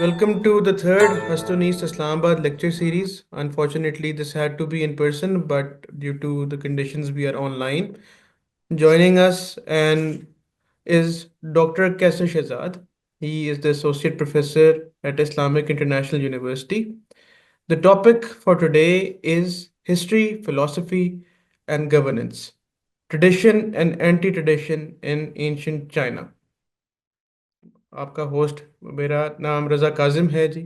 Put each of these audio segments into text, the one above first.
Welcome to the third Hast Neest Islamabad lecture series. Unfortunately, this had to be in person, but due to the conditions, we are online. Joining us and is Dr. Kaiser Shahzad. He is the associate professor at Islamic International University. The topic for today is history, philosophy, and governance, tradition and anti-tradition in ancient China. आपका host मेरा नाम रज़ा काजिम है जी।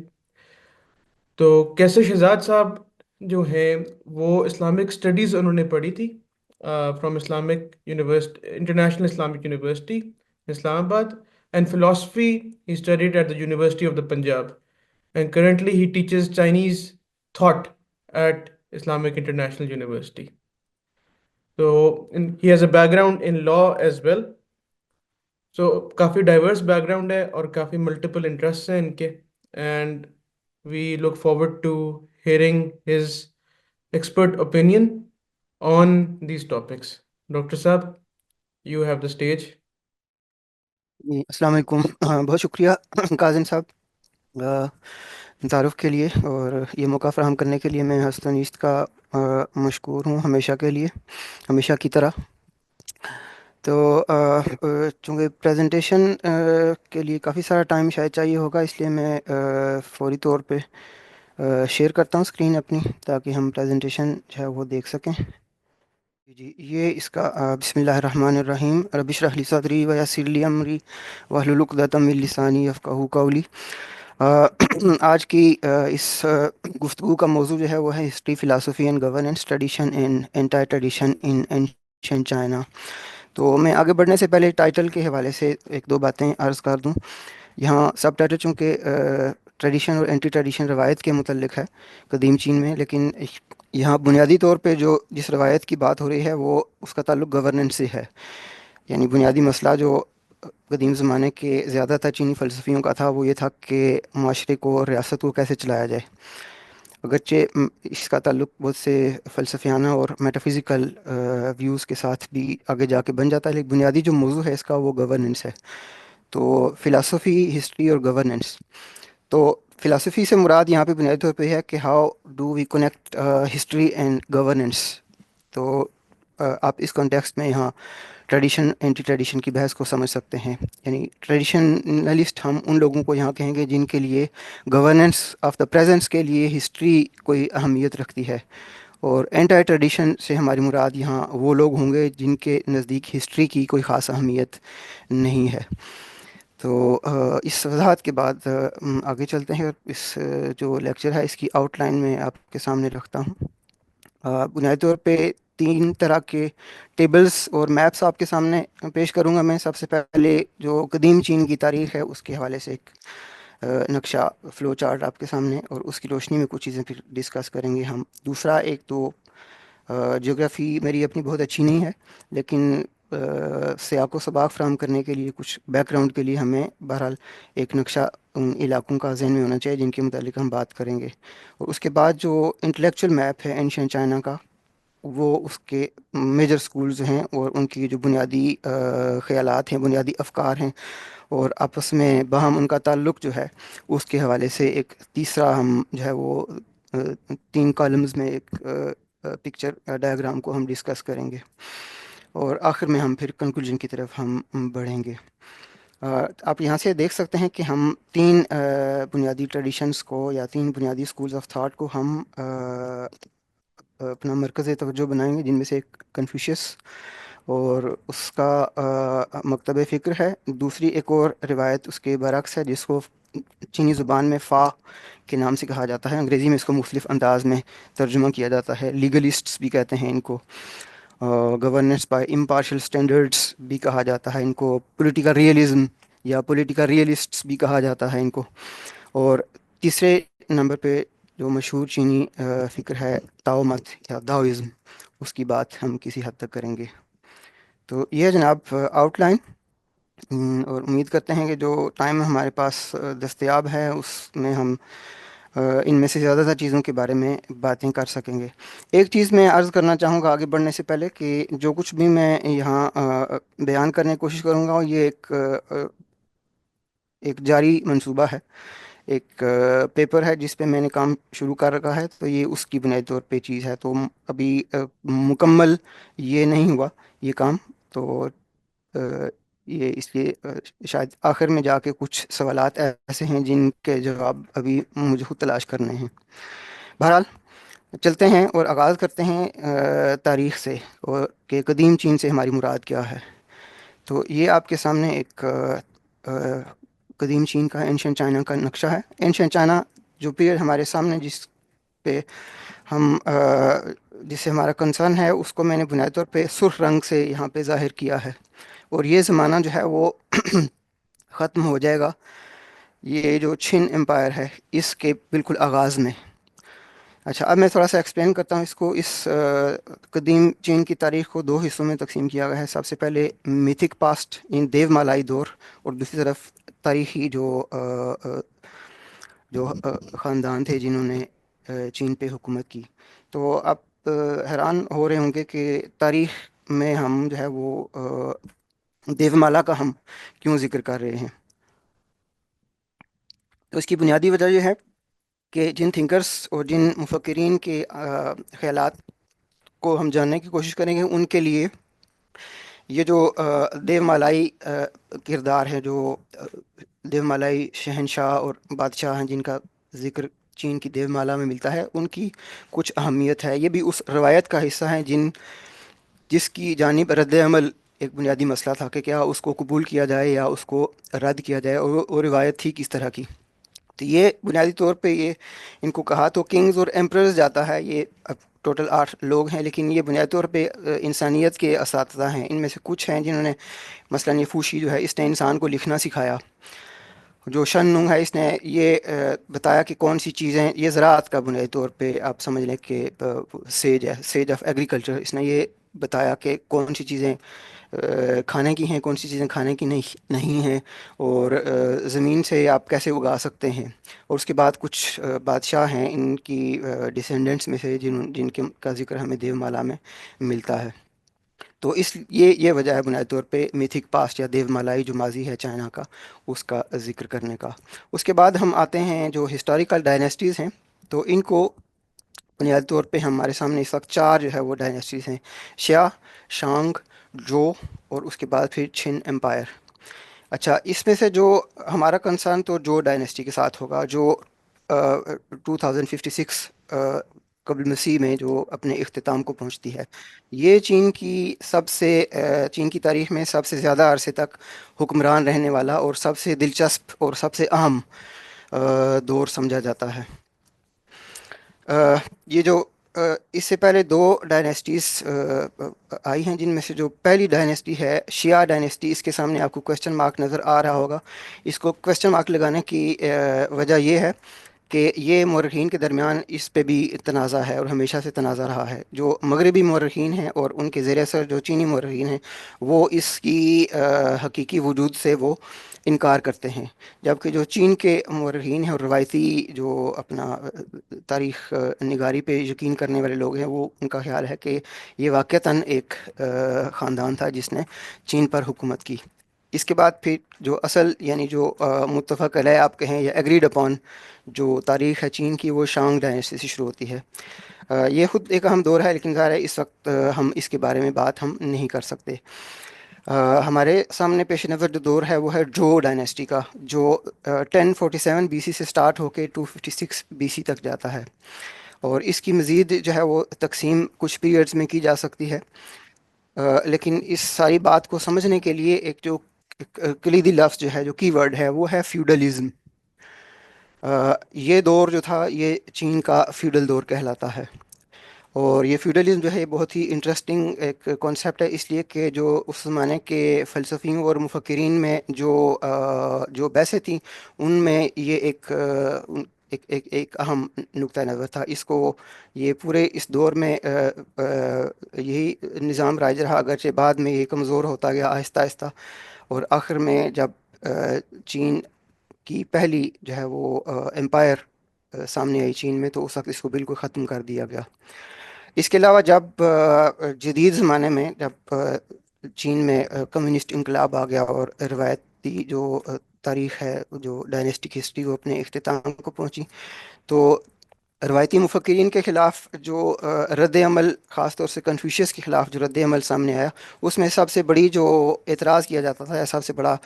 तो कैसे शहजाद साहब जो हैं वो इस्लामिक स्टडीज़ उन्होंने पढ़ी थी from Islamic university international Islamic university Islamabad and philosophy he studied at the university of the Punjab and currently he teaches Chinese thought at Islamic International University. So he has a background in law as well. So काफ़ी diverse background है और काफ़ी multiple interest हैं इनके and we look forward to hearing his expert opinion on these topics. Dr. Saab, you have the stage. जी अस्सलाम वालेकुम। बहुत शुक्रिया काजिम साहब तारुफ़ के लिए और ये मौका फ़राहम करने के लिए मैं हस्त नीस्त का मशकूर हूँ हमेशा के लिए, हमेशा की तरह। तो चूँकि प्रेजेंटेशन के लिए काफ़ी सारा टाइम शायद चाहिए होगा, इसलिए मैं फ़ौरी तौर पे शेयर करता हूँ स्क्रीन अपनी, ताकि हम प्रेजेंटेशन जो है वो देख सकें। जी ये इसका बिस्मिल्लाहिर्रहमानिर्रहीम रब्बि इश्रह ली सदरी व यस्सिर ली अमरी वहलुल उक़दतम मिन लिसानी यफ़क़हू क़ौली। आज की इस गुफ्तगू का मौजू जो है वो है history, philosophy and governance, tradition and anti tradition in ancient China. तो मैं आगे बढ़ने से पहले टाइटल के हवाले से एक दो बातें अर्ज़ कर दूँ। यहाँ सब टाइटल चूँकि ट्रेडिशन और एंटी ट्रेडिशन रवायत के मुतल्लिक़ है कदीम चीन में, लेकिन यहाँ बुनियादी तौर पे जो जिस रवायत की बात हो रही है वो उसका ताल्लुक़ गवर्नेंस से है। यानी बुनियादी मसला जो कदीम ज़माने के ज़्यादातर चीनी फ़लसफ़ियों का था वो ये था कि माशरे को और रियासत को कैसे चलाया जाए। अगरचे इसका ताल्लुक़ बहुत से फ़लसफ़ियाना और मेटाफिज़िकल व्यूज़ के साथ भी आगे जाके बन जाता है, लेकिन बुनियादी जो मौजू है इसका वो गवर्नेंस है। तो फ़िलासफ़ी, हिस्ट्री और गवर्नेंस। तो फ़िलासफ़ी से मुराद यहाँ पे बुनियादी तौर पे है कि how do we connect history and governance. तो आप इस कॉन्टेक्स्ट में यहाँ ट्रेडिशन एंटी ट्रेडिशन की बहस को समझ सकते हैं। यानी ट्रेडिशनलिस्ट हम उन लोगों को यहाँ कहेंगे जिनके लिए गवर्नेंस ऑफ द प्रेजेंस के लिए हिस्ट्री कोई अहमियत रखती है, और एंटी ट्रेडिशन से हमारी मुराद यहाँ वो लोग होंगे जिनके नज़दीक हिस्ट्री की कोई ख़ास अहमियत नहीं है। तो इस वजाहत के बाद आगे चलते हैं। इस जो लेक्चर है इसकी आउटलाइन में आपके सामने रखता हूँ। बुनियादी तौर पे तीन तरह के टेबल्स और मैप्स आपके सामने पेश करूँगा मैं। सबसे पहले जो कदीम चीन की तारीख़ है उसके हवाले से एक नक्शा, फ़्लो चार्ट आपके सामने, और उसकी रोशनी में कुछ चीज़ें फिर डिस्कस करेंगे हम। दूसरा एक तो ज्योग्राफ़ी मेरी अपनी बहुत अच्छी नहीं है, लेकिन सियाक़ो सबाक़ फ़राहम करने के लिए, कुछ बैकग्राउंड के लिए हमें बहरहाल एक नक्शा उन इलाक़ों का ज़हन में होना चाहिए जिनके मुतालिक हम बात करेंगे। और उसके बाद जो इंटेलेक्चुअल मैप है एंशिएंट चाइना का, वो उसके मेजर स्कूल्स हैं और उनकी जो बुनियादी ख़यालात हैं, बुनियादी अफ़कार हैं और आपस में बाहम उनका ताल्लुक़ जो है उसके हवाले से एक तीसरा हम जो है वो तीन कॉलम्स में एक पिक्चर डायग्राम को हम डिस्कस करेंगे, और आखिर में हम फिर कंक्लूजन की तरफ हम बढ़ेंगे। आप यहाँ से देख सकते हैं कि हम तीन बुनियादी ट्रेडिशंस को या तीन बुनियादी स्कूल्स ऑफ थाट को हम अपना मरकज़ तवज्जो बनाएंगे, जिनमें से एक कन्फ्यूशियस और उसका मकतब फ़िक्र है। दूसरी एक और रिवायत उसके बरक्स है जिसको चीनी ज़ुबान में फ़ा के नाम से कहा जाता है, अंग्रेज़ी में इसको मुख्तलिफ़ अंदाज़ में तर्जुमा किया जाता है। लीगलिस्ट्स भी कहते हैं इनको, गवर्नेंस बाय इम्पार्शियल स्टैंडर्ड्स भी कहा जाता है इनको, पॉलिटिकल रियलिज़म या पॉलिटिकल रियलिस्ट्स भी कहा जाता है इनको। और तीसरे नंबर पे जो मशहूर चीनी फ़िक्र है ताओ मत या दाओइज़म, उसकी बात हम किसी हद तक करेंगे। तो ये जनाब आउटलाइन, और उम्मीद करते हैं कि जो टाइम हमारे पास दस्तयाब है उसमें हम इनमें से ज़्यादातर चीज़ों के बारे में बातें कर सकेंगे। एक चीज़ मैं अर्ज़ करना चाहूँगा आगे बढ़ने से पहले कि जो कुछ भी मैं यहाँ बयान करने की कोशिश करूँगा ये एक जारी मंसूबा है। ایک پیپر ہے جس پہ میں نے کام شروع کر رکھا ہے، تو یہ اس کی بنیادی طور پہ چیز ہے، تو ابھی مکمل یہ نہیں ہوا یہ کام، تو یہ اس لیے شاید آخر میں جا کے کچھ سوالات ایسے ہیں جن کے جواب ابھی مجھے خود تلاش کرنے ہیں۔ بہرحال چلتے ہیں اور آغاز کرتے ہیں تاریخ سے، اور کہ قدیم چین سے ہماری مراد کیا ہے۔ تو یہ آپ کے سامنے ایک قدیم چین کا، اینشینٹ چائنا کا نقشہ ہے۔ اینشینٹ چائنا جو پیریڈ ہمارے سامنے جس پہ ہم جس سے ہمارا کنسرن ہے، اس کو میں نے بنیادی طور پہ سرخ رنگ سے یہاں پہ ظاہر کیا ہے، اور یہ زمانہ جو ہے وہ ختم ہو جائے گا یہ جو چھن امپائر ہے اس کے بالکل آغاز میں۔ اچھا، اب میں تھوڑا سا ایکسپلین کرتا ہوں اس کو۔ اس قدیم چین کی تاریخ کو دو حصوں میں تقسیم کیا گیا ہے۔ سب سے پہلے میتھک پاسٹ ان دیو مالائی دور، اور دوسری طرف تاریخی جو خاندان تھے جنہوں نے چین پہ حکومت کی۔ تو آپ حیران ہو رہے ہوں گے کہ تاریخ میں ہم جو ہے وہ دیو مالا کا ہم کیوں ذکر کر رہے ہیں۔ تو اس کی بنیادی وجہ یہ ہے کہ جن تھنکرز اور جن مفکرین کے خیالات کو ہم جاننے کی کوشش کریں گے، ان کے لیے یہ جو دیو مالائی کردار ہے، جو دیو مالائی شہنشاہ اور بادشاہ ہیں جن کا ذکر چین کی دیو مالا میں ملتا ہے، ان کی کچھ اہمیت ہے۔ یہ بھی اس روایت کا حصہ ہیں جس کی جانب رد عمل ایک بنیادی مسئلہ تھا کہ کیا اس کو قبول کیا جائے یا اس کو رد کیا جائے، اور وہ روایت تھی کس طرح کی۔ تو یہ بنیادی طور پہ یہ ان کو کہا تو کنگز اور ایمپررز جاتا ہے، یہ اب ٹوٹل 8 لوگ ہیں، لیکن یہ بنیادی طور پہ انسانیت کے اساتذہ ہیں۔ ان میں سے کچھ ہیں جنہوں نے مثلا یہ فوشی جو ہے، اس نے انسان کو لکھنا سکھایا۔ جو شن نونگ ہے، اس نے یہ بتایا کہ کون سی چیزیں، یہ زراعت کا بنیادی طور پہ آپ سمجھ لیں کہ سیج ہے، سیج آف ایگریکلچر۔ اس نے یہ بتایا کہ کون سی چیزیں کھانے کی ہیں، کون سی چیزیں کھانے کی نہیں ہیں، اور زمین سے آپ کیسے اگا سکتے ہیں۔ اور اس کے بعد کچھ بادشاہ ہیں ان کی ڈسینڈنٹس میں سے جن کے کا ذکر ہمیں دیو مالا میں ملتا ہے۔ تو یہ وجہ ہے بنیادی طور پہ میتھک پاسٹ یا دیو مالائی جو ماضی ہے چائنا کا، اس کا ذکر کرنے کا۔ اس کے بعد ہم آتے ہیں جو ہسٹوریکل ڈائنیسٹیز ہیں، تو ان کو بنیادی طور پہ ہمارے سامنے اس وقت 4 جو ہے وہ ڈائنیسٹیز ہیں: شیا، شانگ، جو، اور اس کے بعد پھر چھن امپائر۔ اچھا، اس میں سے جو ہمارا کنسرن تو جو ڈائنیسٹی کے ساتھ ہوگا، جو 2056 قبل مسیح میں جو اپنے اختتام کو پہنچتی ہے۔ یہ چین کی تاریخ میں سب سے زیادہ عرصے تک حکمران رہنے والا اور سب سے دلچسپ اور سب سے اہم دور سمجھا جاتا ہے۔ یہ جو اس سے پہلے 2 ڈائنیسٹیز آئی ہیں، جن میں سے جو پہلی ڈائنیسٹی ہے شیعہ ڈائنیسٹی، اس کے سامنے آپ کو کویسچن مارک نظر آ رہا ہوگا۔ اس کو کویسچن مارک لگانے کی وجہ یہ ہے کہ یہ مورخین کے درمیان اس پہ بھی تنازع ہے، اور ہمیشہ سے تنازع رہا ہے۔ جو مغربی مورخین ہیں اور ان کے زیر اثر جو چینی مورخین ہیں، وہ اس کی حقیقی وجود سے وہ انکار کرتے ہیں، جبکہ جو چین کے مورخین ہیں اور روایتی جو اپنا تاریخ نگاری پہ یقین کرنے والے لوگ ہیں، وہ ان کا خیال ہے کہ یہ واقعتاً ایک خاندان تھا جس نے چین پر حکومت کی۔ اس کے بعد پھر جو اصل یعنی جو متفق علیہ آپ کہیں یا ایگریڈ اپون جو تاریخ ہے چین کی، وہ شانگ ڈائنیسٹی سے شروع ہوتی ہے۔ یہ خود ایک اہم دور ہے، لیکن ظاہر ہے اس وقت ہم اس کے بارے میں بات ہم نہیں کر سکتے۔ ہمارے سامنے پیش نظر جو دور ہے وہ ہے جو ڈائنیسٹی کا، جو 1047 بی سی سے سٹارٹ ہو کے 256 بی سی تک جاتا ہے، اور اس کی مزید جو ہے وہ تقسیم کچھ پیریڈز میں کی جا سکتی ہے۔ لیکن اس ساری بات کو سمجھنے کے لیے ایک جو کلیدی لفظ جو ہے، جو کی ورڈ ہے، وہ ہے فیوڈلزم۔ یہ دور جو تھا یہ چین کا فیوڈل دور کہلاتا ہے، اور یہ فیوڈلزم جو ہے یہ بہت ہی انٹرسٹنگ ایک کانسیپٹ ہے، اس لیے کہ جو اس زمانے کے فلسفیوں اور مفکرین میں جو بحثیں تھیں، ان میں یہ ایک اہم نقطہ نظر تھا۔ اس کو یہ پورے اس دور میں یہی نظام رائج رہا، اگرچہ بعد میں یہ کمزور ہوتا گیا آہستہ آہستہ، اور آخر میں جب چین کی پہلی جو ہے وہ امپائر سامنے آئی چین میں، تو اس وقت اس کو بالکل ختم کر دیا گیا۔ اس کے علاوہ جب جدید زمانے میں جب چین میں کمیونسٹ انقلاب آ گیا اور روایتی روایتی جو تاریخ ہے، جو ڈائنیسٹک ہسٹری، وہ اپنے اختتام کو پہنچی. تو روایتی مفکرین کے خلاف جو رد عمل، خاص طور سے کنفیوشیس کے خلاف جو رد عمل سامنے آیا، اس میں سب سے بڑی جو اعتراض کیا جاتا تھا، یا سب سے بڑا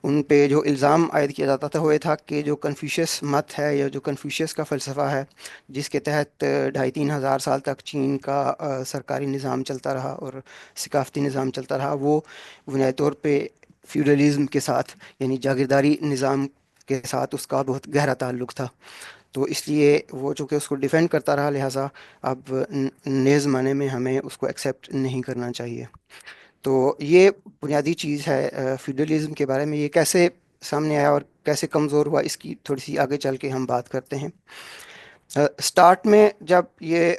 ان پہ جو الزام عائد کیا جاتا تھا، وہ یہ تھا کہ جو کنفیوشیس مت ہے، یا جو کنفیوشیس کا فلسفہ ہے، جس کے تحت 2500-3000 سال تک چین کا سرکاری نظام چلتا رہا اور ثقافتی نظام چلتا رہا، وہ بنیادی طور پہ فیوڈلزم کے ساتھ، یعنی جاگیرداری نظام کے ساتھ اس کا بہت گہرا تعلق تھا. تو اس لیے وہ چونکہ اس کو ڈیفینڈ کرتا رہا، لہٰذا اب نئے زمانے میں ہمیں اس کو ایکسیپٹ نہیں کرنا چاہیے. تو یہ بنیادی چیز ہے فیوڈلزم کے بارے میں. یہ کیسے سامنے آیا اور کیسے کمزور ہوا، اس کی تھوڑی سی آگے چل کے ہم بات کرتے ہیں. سٹارٹ میں جب یہ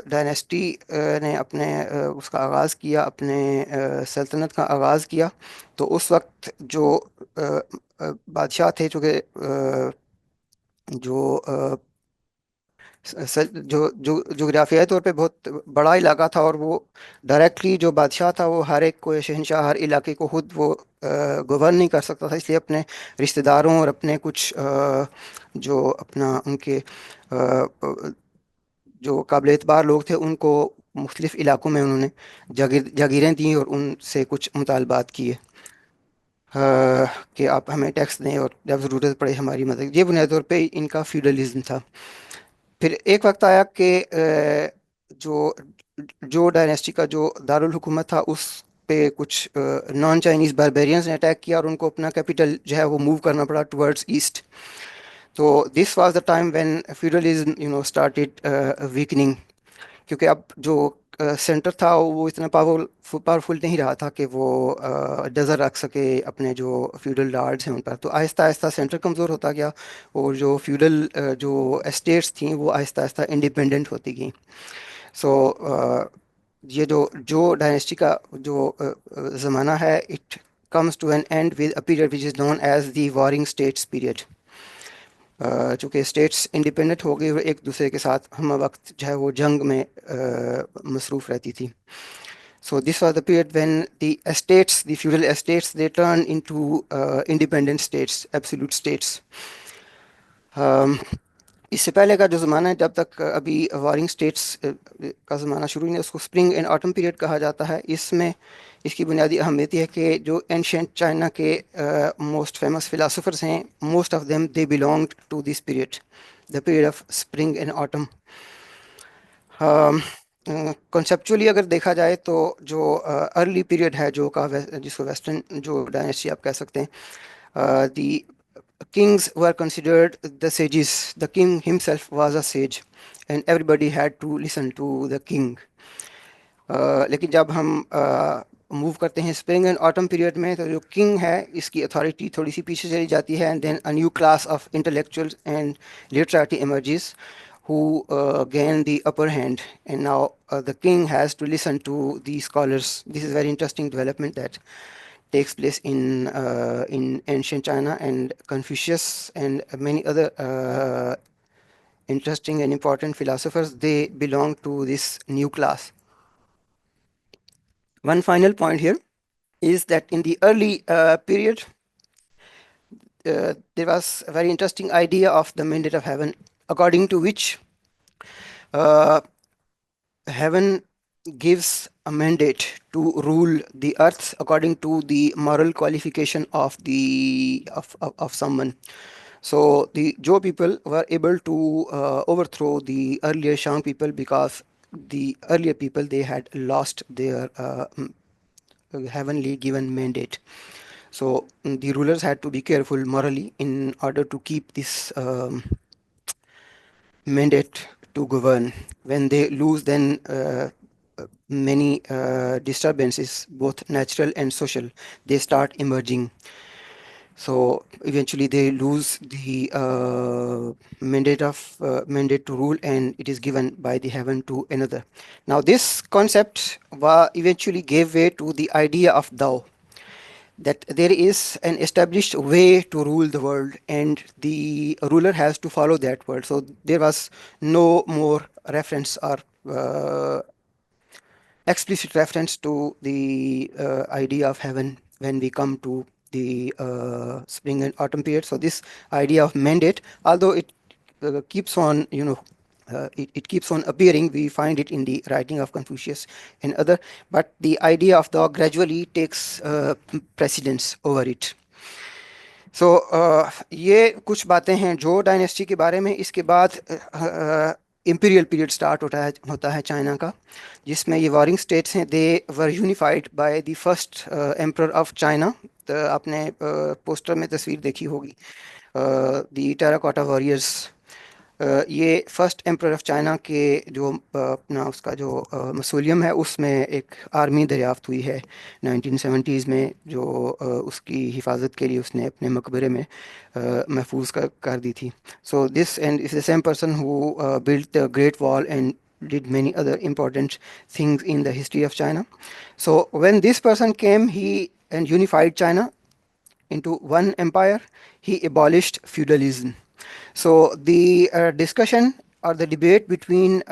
ڈائنیسٹی نے اپنے اس کا آغاز کیا، اپنے سلطنت کا آغاز کیا، تو اس وقت جو بادشاہ تھے، چونکہ جو جو جغرافیائی طور پہ بہت بڑا علاقہ تھا، اور وہ ڈائریکٹلی جو بادشاہ تھا وہ ہر ایک کو، شہنشاہ ہر علاقے کو خود وہ گورن نہیں کر سکتا تھا. اس لیے اپنے رشتہ داروں اور اپنے کچھ جو اپنا ان کے جو قابل اعتبار لوگ تھے، ان کو مختلف علاقوں میں انہوں نے جاگیریں دیں اور ان سے کچھ مطالبات کیے کہ آپ ہمیں ٹیکس دیں اور جب ضرورت پڑے ہماری مدد. یہ بنیادی طور پہ ان کا فیوڈلزم تھا. پھر ایک وقت آیا کہ جو ڈائنیسٹی کا جو دارالحکومت تھا، اس پہ کچھ نان چائنیز باربیرینز نے اٹیک کیا، اور ان کو اپنا کیپٹل جو ہے وہ موو کرنا پڑا ٹورڈز ایسٹ. تو this was the time when feudalism started weakening, کیونکہ اب جو سینٹر تھا وہ اتنا پاورفل نہیں رہا تھا کہ وہ نظر رکھ سکے اپنے جو فیوڈل لارڈز ہیں ان پر. تو آہستہ آہستہ سینٹر کمزور ہوتا گیا، اور جو فیوڈل جو اسٹیٹس تھیں وہ آہستہ آہستہ انڈیپینڈنٹ ہوتی گئیں. سو یہ جو ڈائنیسٹی کا جو زمانہ ہے، it comes to an end with a period which is known as the warring states period. چونکہ اسٹیٹس انڈیپینڈنٹ ہو گئی اور ایک دوسرے کے ساتھ ہم وقت جو ہے وہ جنگ میں مصروف رہتی تھی. So this was the period when the estates, the feudal estates, they turned into independent states, absolute states. اس سے پہلے کا جو زمانہ ہے، جب تک ابھی وارنگ سٹیٹس کا زمانہ شروع نہیں، اس کو اسپرنگ اینڈ آٹم پیریڈ کہا جاتا ہے. اس میں اس کی بنیادی اہمیت یہ ہے کہ جو اینشینٹ چائنا کے موسٹ فیمس فلاسفرز ہیں، most of them they belonged to this period, the period of spring and autumn. Conceptually اگر دیکھا جائے تو جو ارلی پیریڈ ہے، جس کو ویسٹرن جو ڈائنیسٹی آپ کہہ سکتے ہیں، دی kings were considered the sages. The king himself was a sage and everybody had to listen to the king. لیکن جب ہم موو کرتے ہیں اسپرنگ اینڈ آٹم پیریڈ میں، تو جو کنگ ہے اس کی اتھارٹی تھوڑی سی پیچھے چلی جاتی ہے، and then a new class of intellectuals and literati emerges who gain the upper hand, and now the king has to listen to the scholars. This is a very interesting development that takes place in ancient China, and Confucius and many other interesting and important philosophers, they belong to this new class. One final point here is that in the early period, there was a very interesting idea of the mandate of heaven, according to which heaven gives a mandate to rule the earth according to the moral qualification of someone. So the Zhou people were able to overthrow the earlier Shang people, because the earlier people, they had lost their heavenly given mandate. So the rulers had to be careful morally in order to keep this mandate to govern. When they lose, then many disturbances, both natural and social, they start emerging. So eventually they lose the mandate to rule, and it is given by the heaven to another. Now this concept eventually gave way to the idea of Tao, that there is an established way to rule the world, and the ruler has to follow that word. So there was no more reference or explicit reference to the idea of heaven when we come to the spring and autumn period. So this idea of mandate, although it keeps on, it keeps on appearing, we find it in the writing of Confucius and other, but the idea of dog gradually takes precedence over it. सो ये कुछ बातें हैं जो dynasty के बारे में. इसके बाद इम्पीरियल पीरियड स्टार्ट होता है चाइना का, जिसमें ये वॉरिंग स्टेट्स हैं. They were unified by the first emperor of China. तो आपने पोस्टर में तस्वीर देखी होगी, द टेराकोटा वॉरियर्स. ये फर्स्ट एम्परर ऑफ चाइना के जो अपना उसका जो मसूलियम है, उसमें एक आर्मी दरियाफ्त हुई है 1970s में, जो उसकी हिफाजत के लिए उसने अपने मकबरे में महफूज कर दी थी. So this and is the same person who built the great wall and did many other important things in the history of China. So when this person came, he and unified China into one empire. He abolished feudalism. So the discussion or the debate between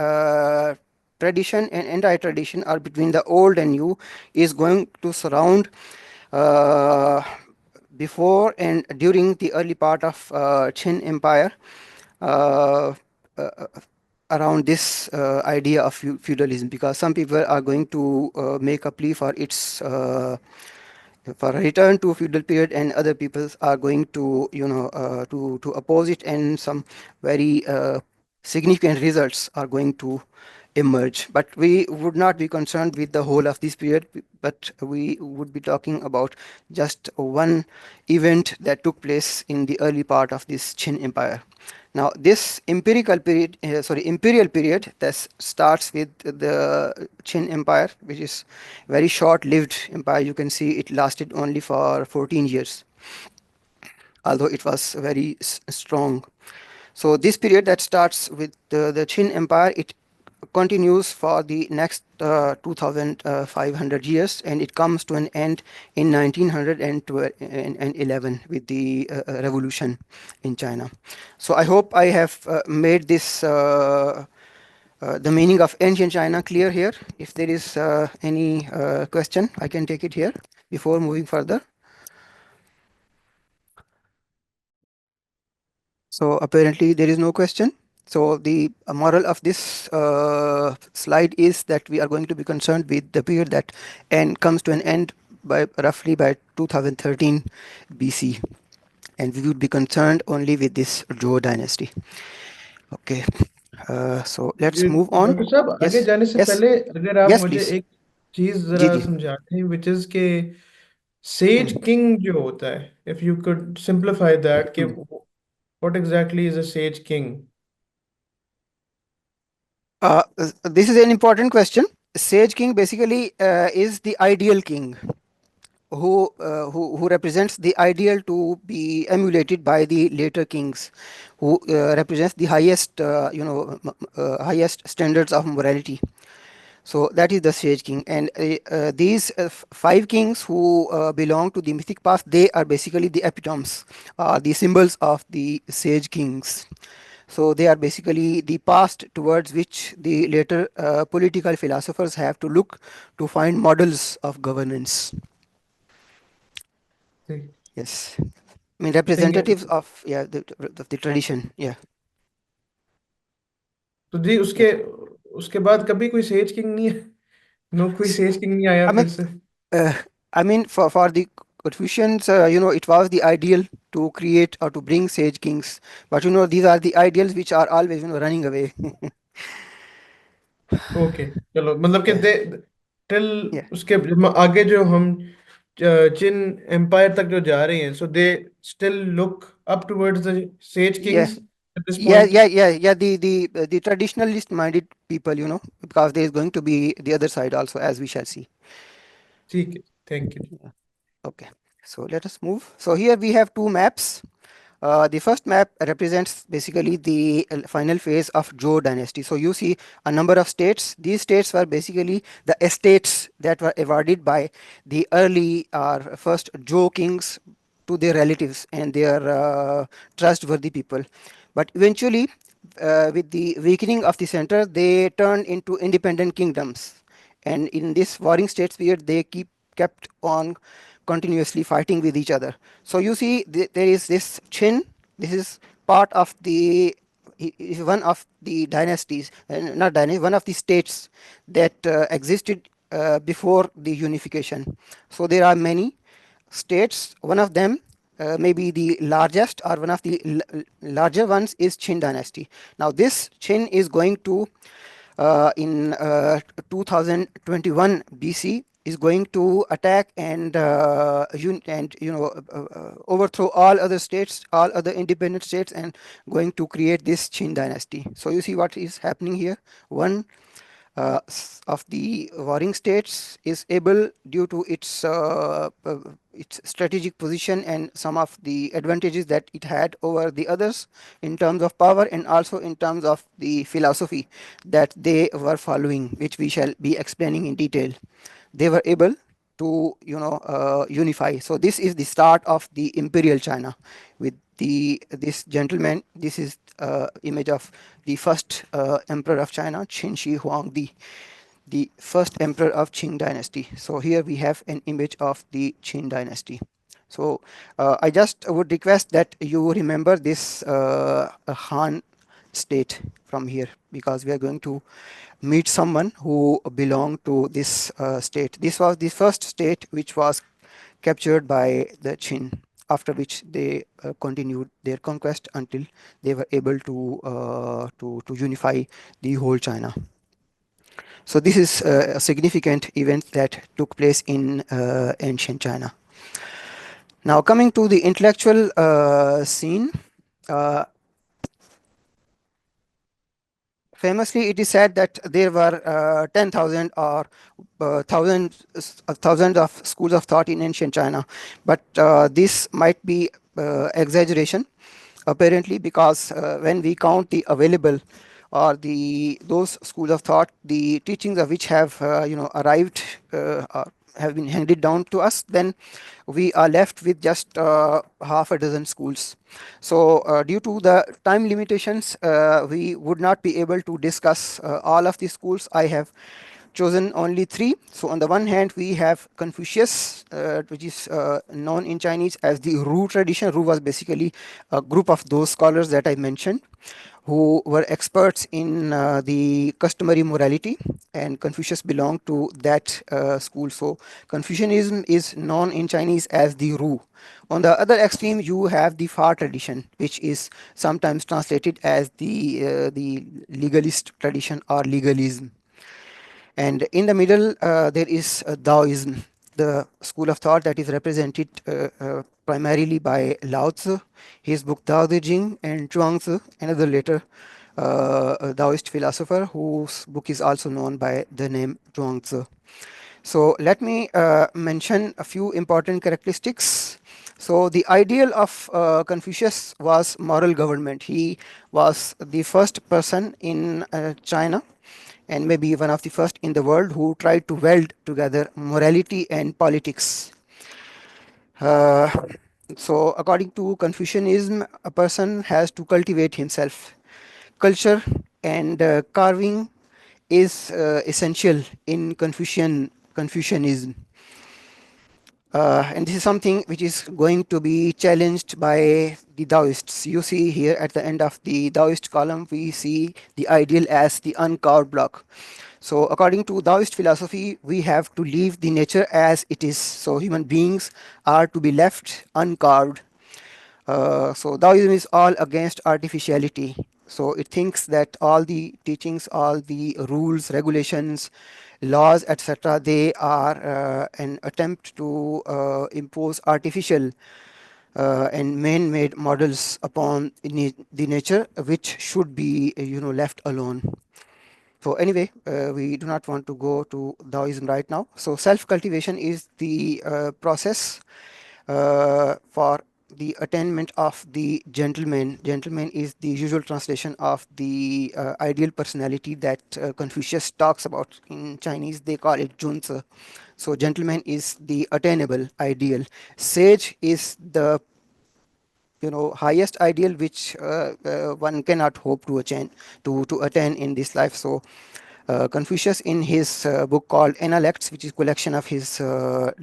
tradition and anti-tradition, or between the old and new, is going to surround before and during the early part of Qin Empire, uh, uh, around this idea of feudalism, because some people are going to make a plea for its for a return to feudal period, and other people are going to to oppose it, and some very significant results are going to emerge. But we would not be concerned with the whole of this period, but we would be talking about just one event that took place in the early part of this Qin Empire. Now this imperial period that starts with the Qin Empire, which is very short-lived empire. You can see it lasted only for 14 years, although it was very strong. So this period that starts with the Qin Empire, it continues for the next 2500 years, and it comes to an end in 1911 with the revolution in China. So I hope I have made this the meaning of ancient China clear here. If there is any question, I can take it here before moving further. So apparently there is no question. So the moral of this slide is that we are going to be concerned with the period that comes to an end by roughly by 2013 BC, and we would be concerned only with this Zhou dynasty. Okay, so let's move on. Doctor साहब, आगे Yes, जाने से yes, पहले अगर आप yes, मुझे please. एक चीज जी जरा जी. समझा दें, विच इज के सेज किंग जो होता है, if you could simplify that, कि what exactly is a sage king. This is an important question. Sage king basically is the ideal king who represents the ideal to be emulated by the later kings, who represents the highest highest standards of morality. So that is the sage king, and these five kings who belong to the mythic past, they are basically the epitomes, the symbols of the sage kings. So they are basically the past towards which the later political philosophers have to look to find models of governance. Yes, I mean ठीक है. representatives of the tradition. Yeah. तो जी Yeah. उसके उसके बाद कभी कोई says king नहीं है? नो, कोई S- सेज किंग नहीं आया I फिर mean, से? uh, I mean for the Confucians, it was the ideal to create or to bring sage kings, but these are the ideals which are always running away. Okay, चलो, मतलब कि Yeah. दे till Yeah. उसके आगे जो हम चिन empire तक जो जा रहे हैं, so they still look up towards the sage Yeah. Kings at this Yeah, point. yeah, yeah, yeah. The traditionalist minded people, because there is going to be the other side also, as we shall see. ठीक है, thank you. Yeah. Okay. So let us move. So here we have two maps. The first map represents basically the final phase of Zhou dynasty. So you see a number of states. These states were basically the estates that were awarded by the early or first Zhou kings to their relatives and their trustworthy people. But eventually, with the weakening of the center, they turned into independent kingdoms. And in this warring states period, they kept on continuously fighting with each other. So you see there is this Qin. This is part of the is one of the dynasties, not dynasty, one of the states that existed before the unification. So there are many states. One of them, maybe the largest or one of the larger ones, is Qin dynasty. Now this Qin is going to in 2021 BC is going to attack and overthrow all other states, all other independent states, and going to create this Qin dynasty. So you see what is happening here. One of the warring states is able, due to its strategic position and some of the advantages that it had over the others in terms of power and also in terms of the philosophy that they were following, which we shall be explaining in detail. They were able to unify. So this is the start of the imperial China with this gentleman. This is image of the first emperor of China, Qin Shi Huangdi, the first emperor of Qing dynasty. So here we have an image of the Qin dynasty. So I just would request that you remember this Han state from here, because we are going to meet someone who belonged to this state. This was the first state which was captured by the Qin, after which they continued their conquest until they were able to unify the whole China. So this is a significant event that took place in ancient China. Now coming to the intellectual scene, famously it is said that there were 10,000 or thousands of schools of thought in ancient China, but this might be exaggeration apparently, because when we count the available or those schools of thought, the teachings of which have arrived or have been handed down to us, then we are left with just half a dozen schools. So due to the time limitations, we would not be able to discuss all of the schools. I have chosen only 3. So on the one hand, we have Confucius, which is known in Chinese as the Ru tradition. Ru was basically a group of those scholars that I mentioned, who were experts in the customary morality, and Confucius belonged to that school. So Confucianism is known in Chinese as the Ru. On the other extreme, you have the Fa tradition, which is sometimes translated as the legalist tradition or legalism. And in the middle, there is Taoism, the school of thought that is represented primarily by Lao Tzu, his book Tao Te Ching, and Zhuangzi, another later Taoist philosopher whose book is also known by the name Zhuangzi. So let me mention a few important characteristics. So the ideal of Confucius was moral government. He was the first person in China, and maybe one of the first in the world, who tried to weld together morality and politics. So according to Confucianism, a person has to cultivate himself. Culture and carving is essential in Confucianism. And this is something which is going to be challenged by the Taoists. You see here at the end of the Taoist column, we see the ideal as the uncarved block. So according to Taoist philosophy, we have to leave the nature as it is. So human beings are to be left uncarved. So Taoism is all against artificiality. So it thinks that all the teachings, all the rules, regulations, laws, etc., they are an attempt to impose artificial and man-made models upon the nature, which should be left alone. So anyway, we do not want to go to Taoism right now. So self-cultivation is the process for the attainment of the gentleman. Gentleman is the usual translation of the ideal personality that Confucius talks about. In Chinese, they call it Junzi. So gentleman is the attainable ideal. Sage is the highest ideal which one cannot hope to attain in this life. So Confucius, in his book called Analects, which is collection of his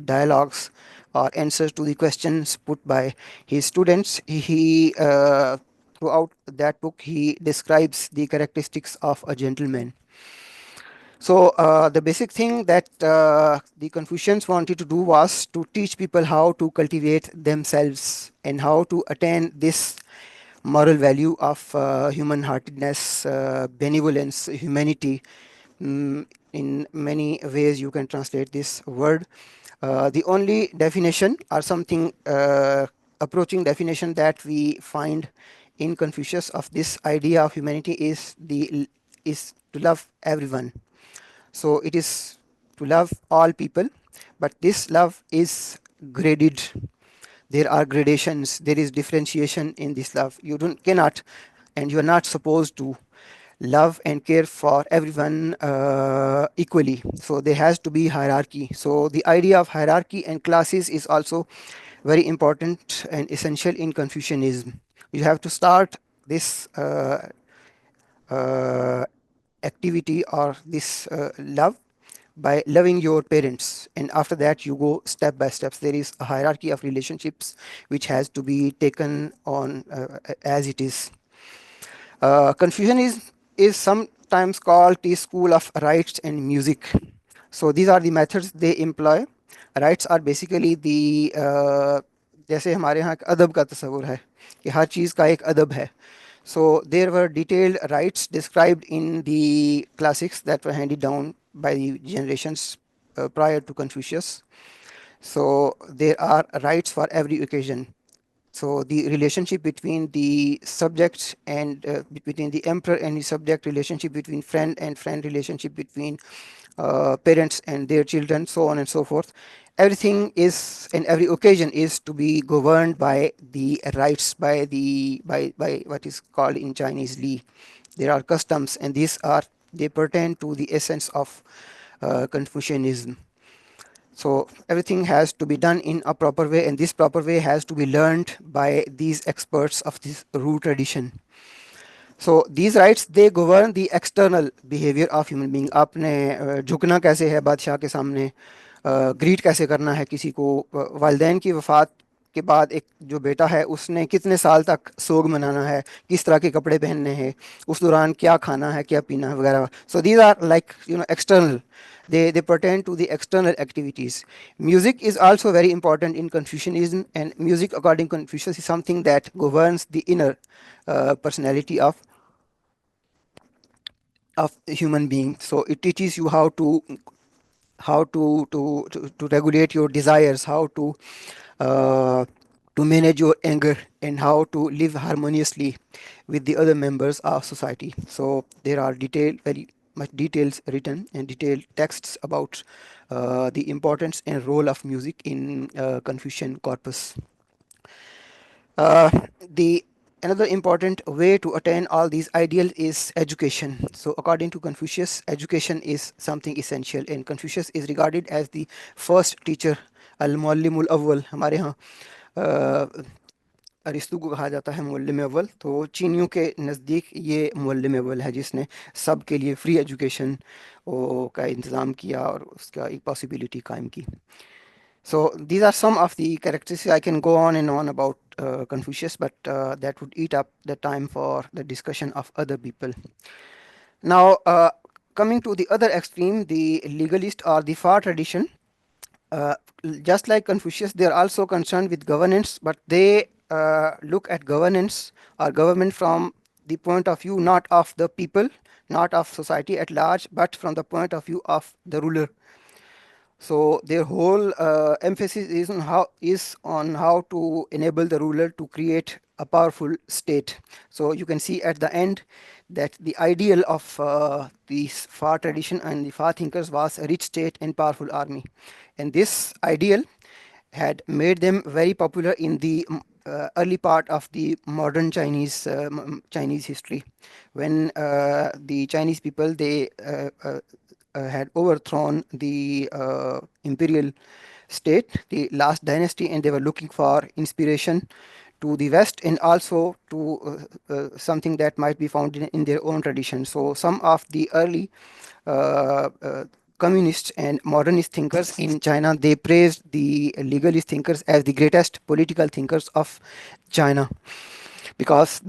dialogues, or answers to the questions put by his students. He throughout that book he describes the characteristics of a gentleman. So the basic thing that the Confucians wanted to do was to teach people how to cultivate themselves and how to attain this moral value of human-heartedness, benevolence, humanity. In many ways, you can translate this word. The only definition or something approaching definition that we find in Confucius of this idea of humanity is to love everyone. So it is to love all people, but this love is graded. There are gradations, there is differentiation in this love. You don't cannot and you are not supposed to love and care for everyone equally. So there has to be hierarchy. So the idea of hierarchy and classes is also very important and essential in Confucianism. You have to start this uh, activity or this love by loving your parents, and after that you go step by steps. There is a hierarchy of relationships which has to be taken on as it is. Confucian is sometimes called the school of rites and music. So these are the methods they employ. Rites are basically the जैसे हमारे यहाँ एक अदब का तस्वुर है कि हर चीज़ का एक अदब है. So there were detailed rites described in the classics that were handed down by the generations prior to Confucius. So there are rites for every occasion. So the relationship between the subjects and between the emperor and his subject, relationship between friend and friend, relationship between parents and their children, so on and so forth. Everything is, and every occasion is to be governed by the rights, by what is called in Chinese li. There are customs, and they pertain to the essence of Confucianism. So everything has to be done in a proper way, and this proper way has to be learned by these experts of this root tradition. So these rights, they govern the external behavior of human being. आपने झुकना कैसे है बादशाह के सामने, greet कैसे करना है किसी को, वालिदैन की वफ़ात के बाद एक जो बेटा है उसने कितने साल तक सोग मनाना है, किस तरह के कपड़े पहनने हैं, उस दौरान क्या खाना है, क्या पीना है वगैरह. So these are like external. They pertain to the external activities. Music is also very important in Confucianism, and music according to Confucius is something that governs the inner personality of a human being. So it teaches you how to regulate your desires, how uh, to manage your anger, and how to live harmoniously with the other members of society. So there are very much details written and detailed texts about the importance and role of music in Confucian corpus. Uh, the Another important way to attain all these ideals is education. So according to Confucius, education is something essential, and Confucius is regarded as the first teacher. al-muallimul awwal. हमारे यहाँ अरिस्तु को कहा जाता है Muallem अव्वल, तो चीनियों के नज़दीक ये मुअल्लिम अव्वल है जिसने सब के लिए फ्री एजुकेशन का इंतज़ाम किया और उसका एक पॉसिबिलिटी कायम की. So these are some of the characteristics. I can go on and on about Confucius, but that would eat up the time for the discussion of other people. Now, coming to the other extreme, the legalist or the far tradition, uh, just like Confucius, they are also concerned with governance, but they look at governance or government from the point of view not of the people, not of society at large, but from the point of view of the ruler. So their whole emphasis is on how to enable the ruler to create a powerful state. So you can see at the end that the ideal of the far tradition and the far thinkers was a rich state and powerful army, and this ideal had made them very popular in the early part of the modern Chinese history, when the Chinese people had overthrown the imperial state, the last dynasty, and they were looking for inspiration to the West and also to something that might be found in their own tradition. So some of the early uh, uh, communist and modernist thinkers in China, they praised the legalist thinkers as the greatest political thinkers of China, because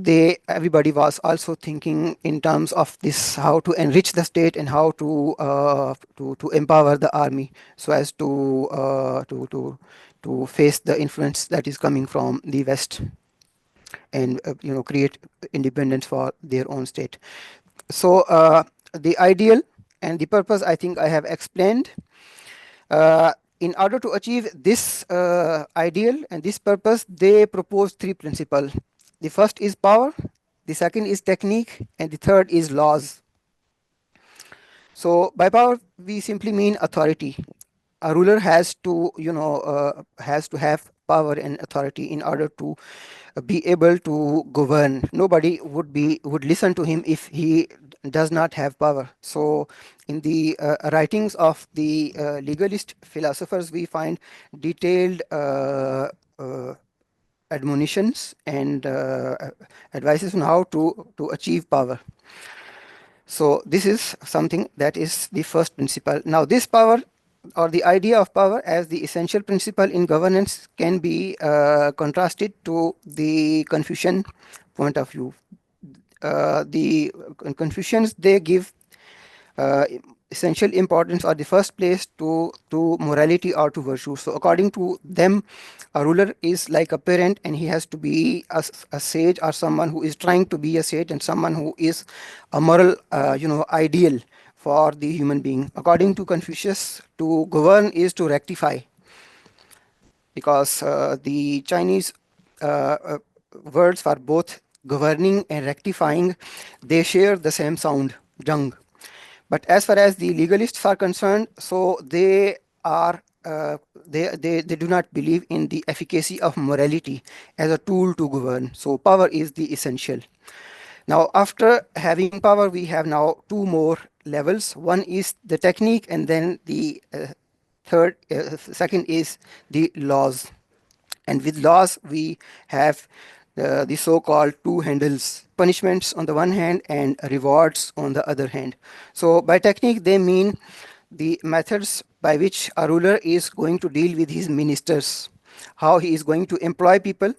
everybody was also thinking in terms of this, how to enrich the state and how to empower the army so as to face the influence that is coming from the West, and create independence for their own state. So the ideal and the purpose, I think I have explained. In order to achieve this ideal and this purpose, they propose three principles. The first is power, the second is technique, and the third is laws. So by power, we simply mean authority. A ruler has to, has to have power and authority in order to be able to govern. Nobody would listen to him if he does not have power. So in the writings of the legalist philosophers, we find detailed admonitions and advices on how to achieve power. So this is something that is the first principle. Now this power, or the idea of power as the essential principle in governance, can be contrasted to the Confucian point of view. The Confucians, they give uh, essential importance, or the first place, to morality or to virtue. So according to them, a ruler is like a parent, and he has to be a sage, or someone who is trying to be a sage, and someone who is a moral ideal for the human being. According to Confucius, to govern is to rectify, because the Chinese words for both governing and rectifying, they share the same sound, zhang. But as far as the legalists are concerned, so they are they do not believe in the efficacy of morality as a tool to govern. So power is the essential. Now, after having power, we have now two more levels. One is the technique, and then the second is the laws. And with laws, we have the so-called two handles: punishments on the one hand and rewards on the other hand. So by technique, they mean the methods by which a ruler is going to deal with his ministers, how he is going to employ people.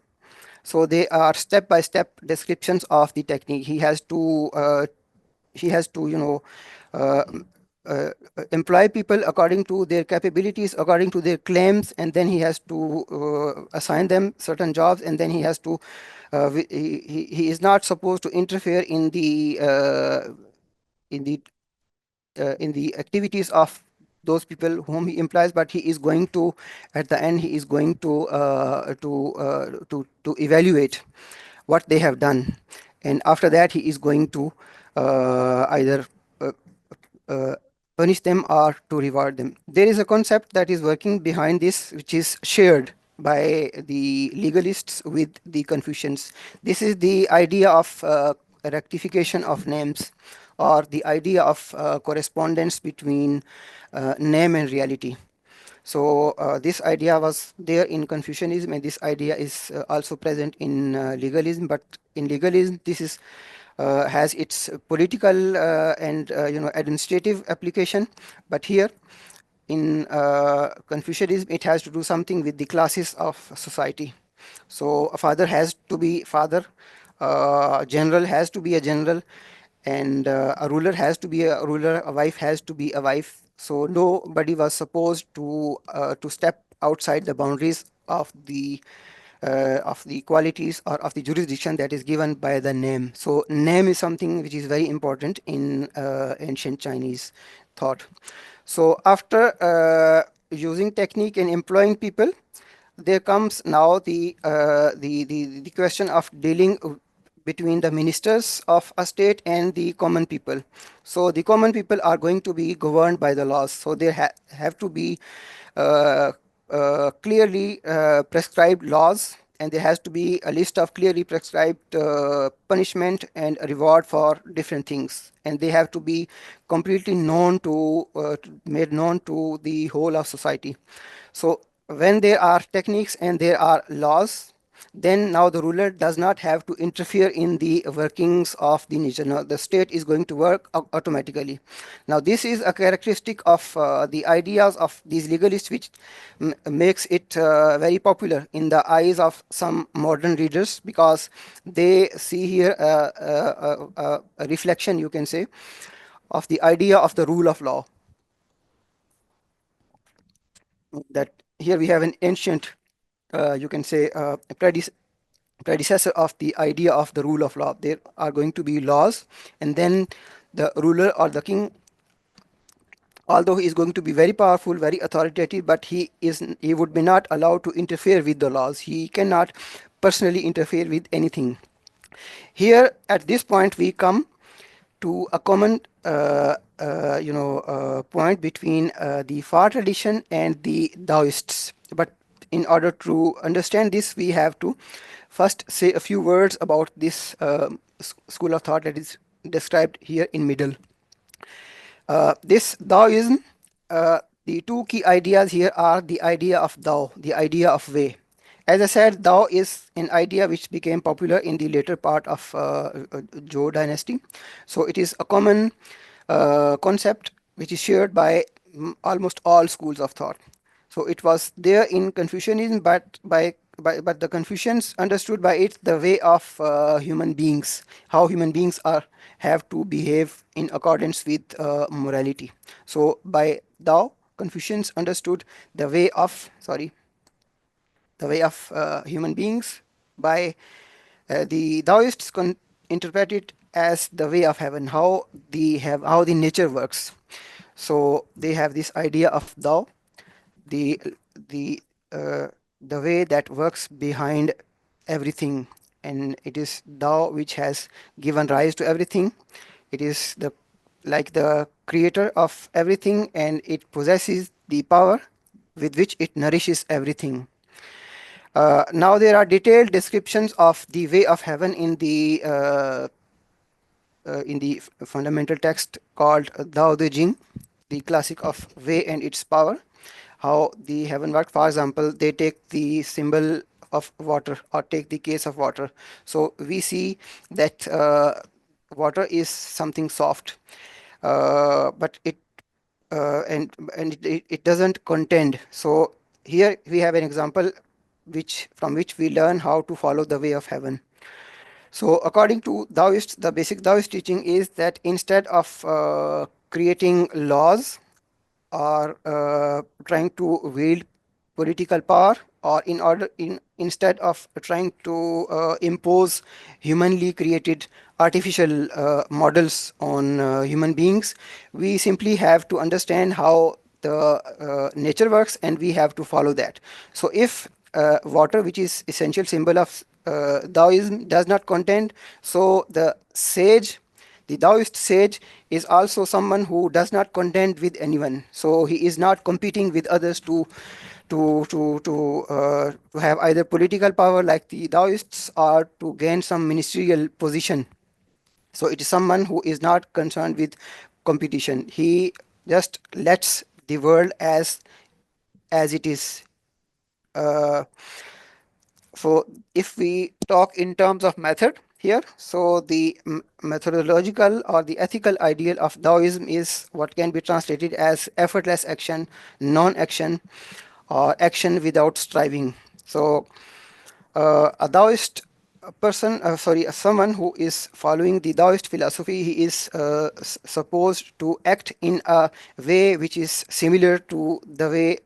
So they are step-by-step descriptions of the technique. He has to uh, employ people according to their capabilities, according to their claims, and then he has to assign them certain jobs, and then he has to he is not supposed to interfere in in the the activities of those people whom he employs, but he is going to, at the end, he is going to evaluate what they have done, and after that he is going to either uh, uh, punish them or to reward them. There is a concept that is working behind this, which is shared by the legalists with the Confucians. This is the idea of rectification of names, or the idea of correspondence between name and reality. So this idea was there in Confucianism, and this idea is also present in legalism. But in legalism, this is has its political and administrative application. But here in Confucianism, it has to do something with the classes of society. So a father has to be father, a general has to be a general, and a ruler has to be a ruler, a wife has to be a wife. So nobody was supposed to step outside the boundaries of the qualities or of the jurisdiction that is given by the name. So name is something which is very important in ancient Chinese thought. So after using technique and employing people, there comes now the question of dealing between the ministers of a state and the common people. So the common people are going to be governed by the laws. So there have to be uh, clearly prescribed laws, and there has to be a list of clearly prescribed punishment and a reward for different things, and they have to be completely known made known to the whole of society. So when there are techniques and there are laws, then now the ruler does not have to interfere in the workings of the nature. Now the state is going to work automatically. Now this is a characteristic of the ideas of these legalists, which makes it very popular in the eyes of some modern readers, because they see here a reflection, you can say, of the idea of the rule of law. That here we have an ancient, you can say, predecessor of the idea of the rule of law. There are going to be laws, and then the ruler or the king, although he is going to be very powerful, very authoritative, but he would be not allowed to interfere with the laws. He cannot personally interfere with anything. Here at this point we come to a common point between the Fa tradition and the Taoists. But in order to understand this, we have to first say a few words about this school of thought that is described here in middle. This Taoism, the two key ideas here are the idea of Tao, the idea of way. As I said, Tao is an idea which became popular in the later part of Zhou dynasty. So it is a common concept which is shared by almost all schools of thought. So it was there in Confucianism, but the Confucians understood by it the way of human beings, how human beings have to behave in accordance with morality. So by Tao, Confucians understood the way of human beings. By the Taoists interpret it as the way of heaven, how the nature works. So they have this idea of Tao, the way that works behind everything, and it is Tao which has given rise to everything. It is like the creator of everything, and it possesses the power with which it nourishes everything. Now there are detailed descriptions of the way of heaven in the fundamental text called Tao Te Ching, the classic of way and its power, how the heaven works. For example, they take the symbol of water, or take the case of water. So we see that water is something soft, but it doesn't contend. So here we have an example from which we learn how to follow the way of heaven. So according to Taoists, the basic Taoist teaching is that instead of creating laws, or trying to wield political power, or instead of trying to impose humanly created artificial models on human beings, we simply have to understand how the nature works, and we have to follow that. So if water, which is essential symbol of Taoism, does not contend, so the Taoist sage is also someone who does not contend with anyone. So he is not competing with others to have either political power like the Taoists, or to gain some ministerial position. So it is someone who is not concerned with competition. He just lets the world as it is. So if we talk in terms of method here, so the methodological or the ethical ideal of Taoism is what can be translated as effortless action, non-action, or action without striving. So a Taoist person, someone who is following the Taoist philosophy, he is supposed to act in a way which is similar to the way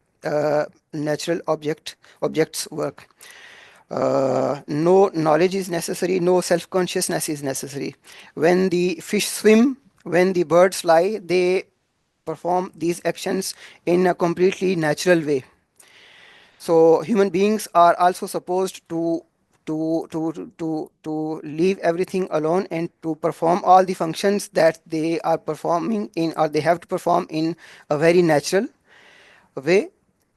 natural objects work. No knowledge is necessary, no self-consciousness is necessary. When the fish swim, when the birds fly, they perform these actions in a completely natural way. So human beings are also supposed to leave everything alone, and to perform all the functions that they are performing in, or they have to perform in a very natural way,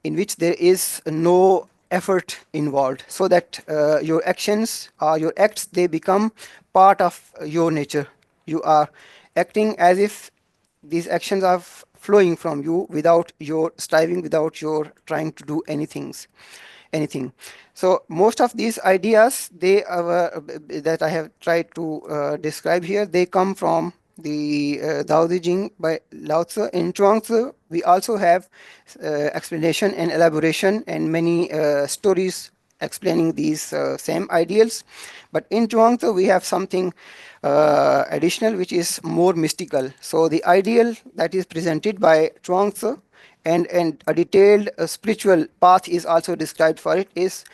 in which there is no effort involved, so that your actions or your acts, they become part of your nature. You are acting as if these actions are flowing from you, without your striving, without your trying to do anything. anything. So most of these ideas that I have tried to describe here, they come from the Tao Te Ching by Lao Tzu. In Chuang-Tzu, we also have explanation and elaboration and many stories explaining these same ideals. But in Chuang-Tzu, we have something additional, which is more mystical. So the ideal that is presented by Chuang-Tzu and a detailed spiritual path is also described for it, is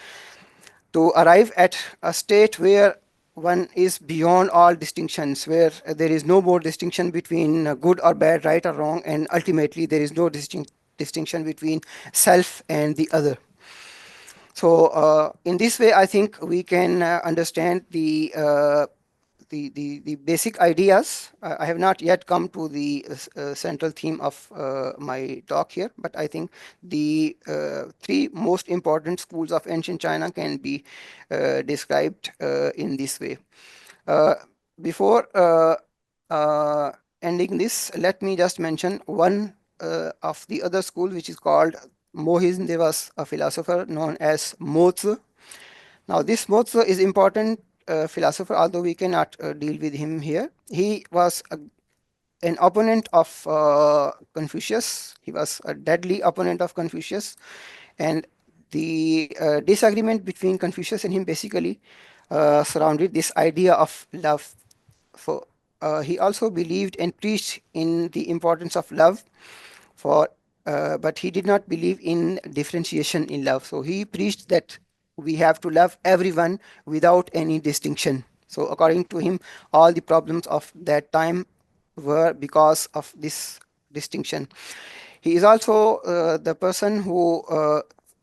to arrive at a state where one is beyond all distinctions, where there is no more distinction between good or bad, right or wrong, and ultimately there is no distinction between self and the other. So in this way, I think we can understand the basic ideas. I have not yet come to the central theme of my talk here, but I think the three most important schools of ancient China can be described in this way. Before ending this, let me just mention one of the other school, which is called Mohism. There was a philosopher known as Mo Tzu. Now, this Mo Tzu is important philosopher, although we cannot deal with him here. He was an opponent of Confucius. He was a deadly opponent of Confucius, and the disagreement between Confucius and him basically surrounded this idea of love. So he also believed and preached in the importance of love, for but he did not believe in differentiation in love. So he preached that we have to love everyone without any distinction. So according to him, all the problems of that time were because of this distinction. He is also the person who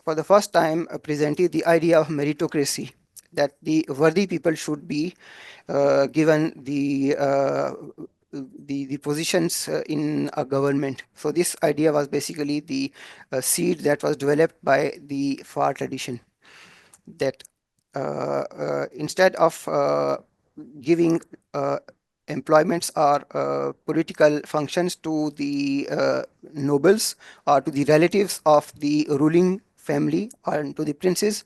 for the first time presented the idea of meritocracy, that the worthy people should be given the positions in a government. So this idea was basically the seed that was developed by the Far tradition, that instead of giving employments or political functions to the nobles or to the relatives of the ruling family or to the princes,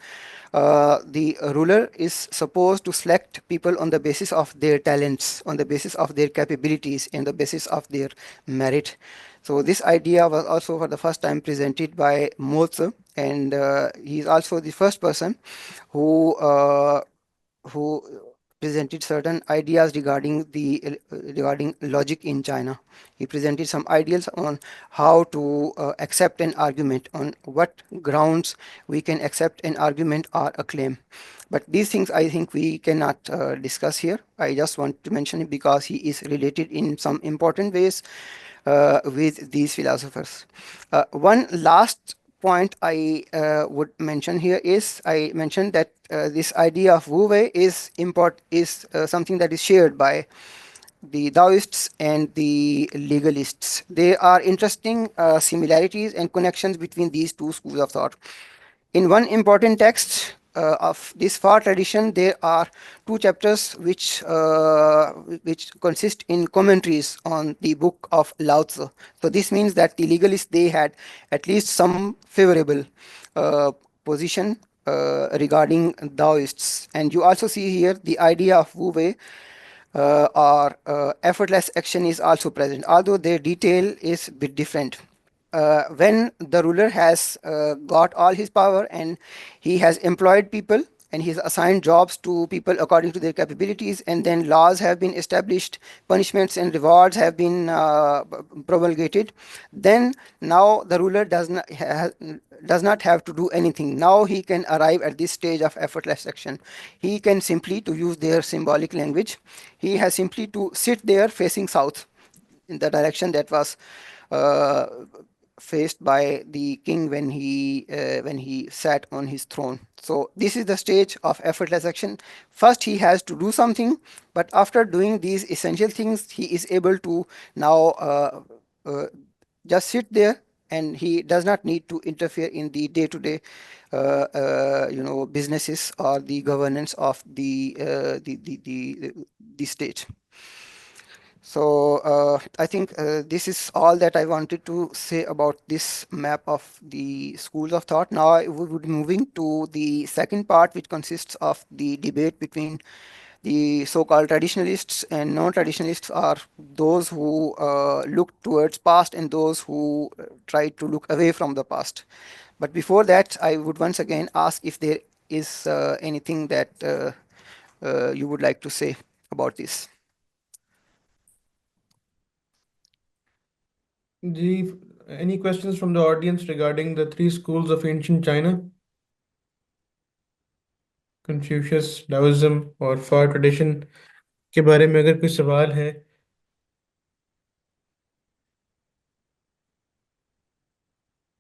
the ruler is supposed to select people on the basis of their talents, on the basis of their capabilities, and the basis of their merit. So this idea was also for the first time presented by Mo Tzu, and he is also the first person who presented certain ideas regarding logic in China. He presented some ideas on how to accept an argument, on what grounds we can accept an argument or a claim. But these things I think we cannot discuss here. I just want to mention it because he is related in some important ways with these philosophers. One last point I would mention here is, I mentioned that this idea of Wu Wei is something that is shared by the Taoists and the legalists. There are interesting similarities and connections between these two schools of thought. In one important text of this Far tradition, there are two chapters which consist in commentaries on the book of Lao Tzu. So this means that the legalists, they had at least some favorable position regarding Taoists. And you also see here the idea of Wu Wei or effortless action is also present, although their detail is a bit different. When the ruler has got all his power and he has employed people and he's assigned jobs to people according to their capabilities, and then laws have been established, punishments and rewards have been promulgated, then now the ruler does not have to do anything. Now he can arrive at this stage of effortless action. He can simply, to use their symbolic language, he has simply to sit there facing south in the direction that was faced by the king when he sat on his throne. So this is the stage of effortless action. First he has to do something, but after doing these essential things, he is able to now just sit there, and he does not need to interfere in the day-to-day businesses or the governance of the state. So I think this is all that I wanted to say about this map of the schools of thought. Now we would be moving to the second part, which consists of the debate between the so-called traditionalists and non-traditionalists, are those who look towards past and those who try to look away from the past. But before that, I would once again ask if there is anything that you would like to say about this. Ji, any questions from the audience regarding the three schools of ancient China? Confucius, Taoism और Far tradition के बारे में अगर कोई सवाल है?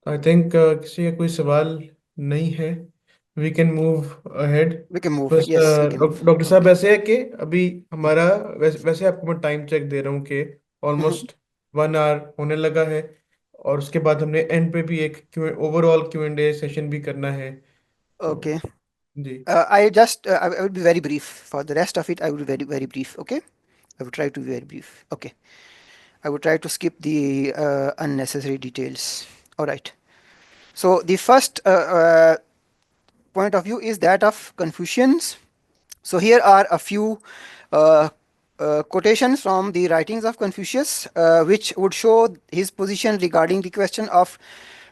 I think किसी का कोई सवाल नहीं है. We can move ahead. We can move. बस Yes, we can move. Doctor साहब Okay. ऐसे है कि अभी हमारा वैसे आपको मैं टाइम चेक दे रहा हूँ कि Mhm. ऑलमोस्ट 1 आवर होने लगा है, और उसके बाद हमने एंड पे भी एक ओवरऑल Q&A सेशन भी करना है. तो Okay. Ji I will be very brief. For the rest of it, I will be very, very brief. Okay. I will try to be very brief. Okay. I will try to skip the unnecessary details. All right. So the first point of view is that of Confucians. So here are a few uh, quotations from the writings of Confucius, which would show his position regarding the question of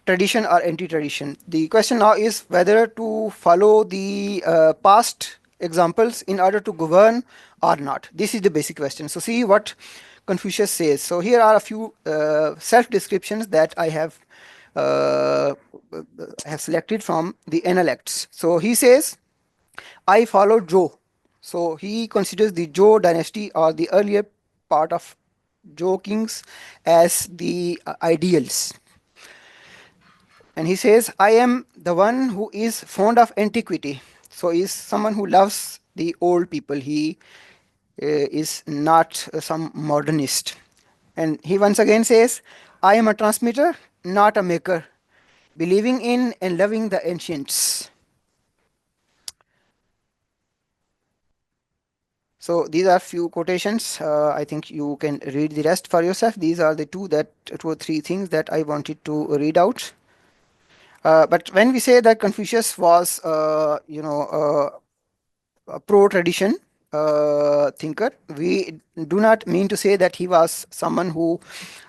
tradition or anti-tradition. The question now is whether to follow the past examples in order to govern or not. This is the basic question. So see what Confucius says. So here are a few self-descriptions that uh, I have selected from the Analects. So he says, I follow Zhou. So he considers the Zhou dynasty or the earlier part of Zhou kings as the ideals. And he says, I am the one who is fond of antiquity. So he is someone who loves the old people. He is not some modernist. And he once again says, I am a transmitter, not a maker, believing in and loving the ancients. So these are few quotations. I think you can read the rest for yourself. These are the two or three things that I wanted to read out. But when we say that Confucius was, a pro-tradition thinker, we do not mean to say that he was someone who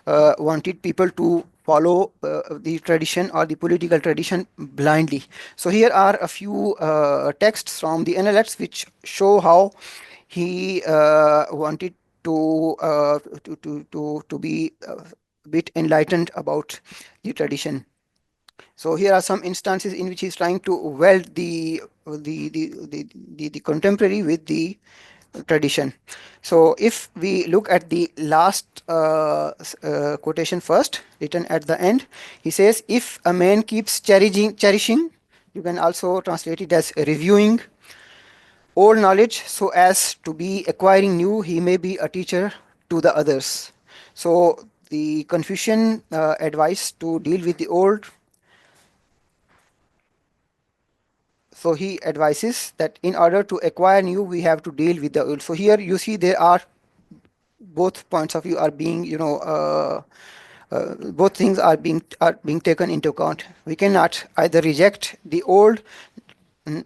wanted people to follow the tradition or the political tradition blindly. So here are a few texts from the Analects which show how he wanted to be a bit enlightened about the tradition. So here are some instances in which he's trying to weld the contemporary with the tradition. So if we look at the last quotation first, written at the end, he says, if a man keeps cherishing, you can also translate it as reviewing old knowledge so as to be acquiring new, he may be a teacher to the others. So the Confucian advice to deal with the old. So he advises that in order to acquire new, we have to deal with the old. So here you see there are both points of view are being, both things are being taken into account. We cannot either reject the old,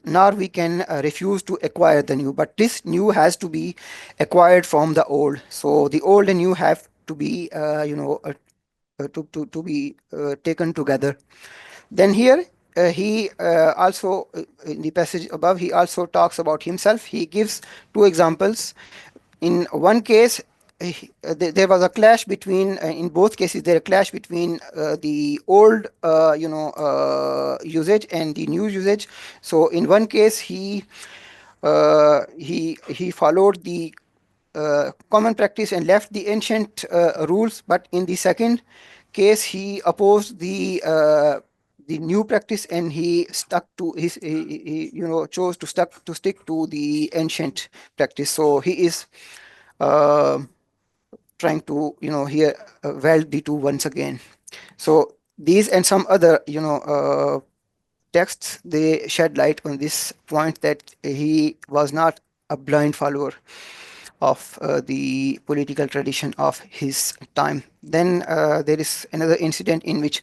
nor we can refuse to acquire the new. But this new has to be acquired from the old. So the old and new have to be, to be taken together. Then here he also in the passage above he also talks about himself. He gives two examples. In one case, there was a clash between. In both cases, there a clash between the old, usage and the new usage. So in one case, he followed the common practice and left the ancient rules. But in the second case, he opposed the new practice and he stuck to chose to stick to the ancient practice. So he is uh, trying to here weld the two once again. So these and some other texts, they shed light on this point that he was not a blind follower. of the political tradition of his time. Then there is another incident in which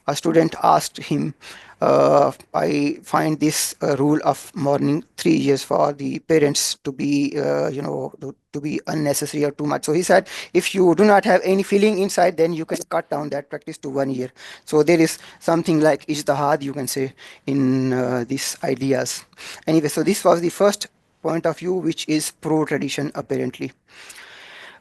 a student asked him, I find this rule of mourning 3 years for the parents to be, to be unnecessary or too much. So he said, if you do not have any feeling inside, then you can cut down that practice to 1 year. So there is something like ijtihad, you can say, in these ideas. Anyway, so this was the first point of view, which is pro-tradition, apparently.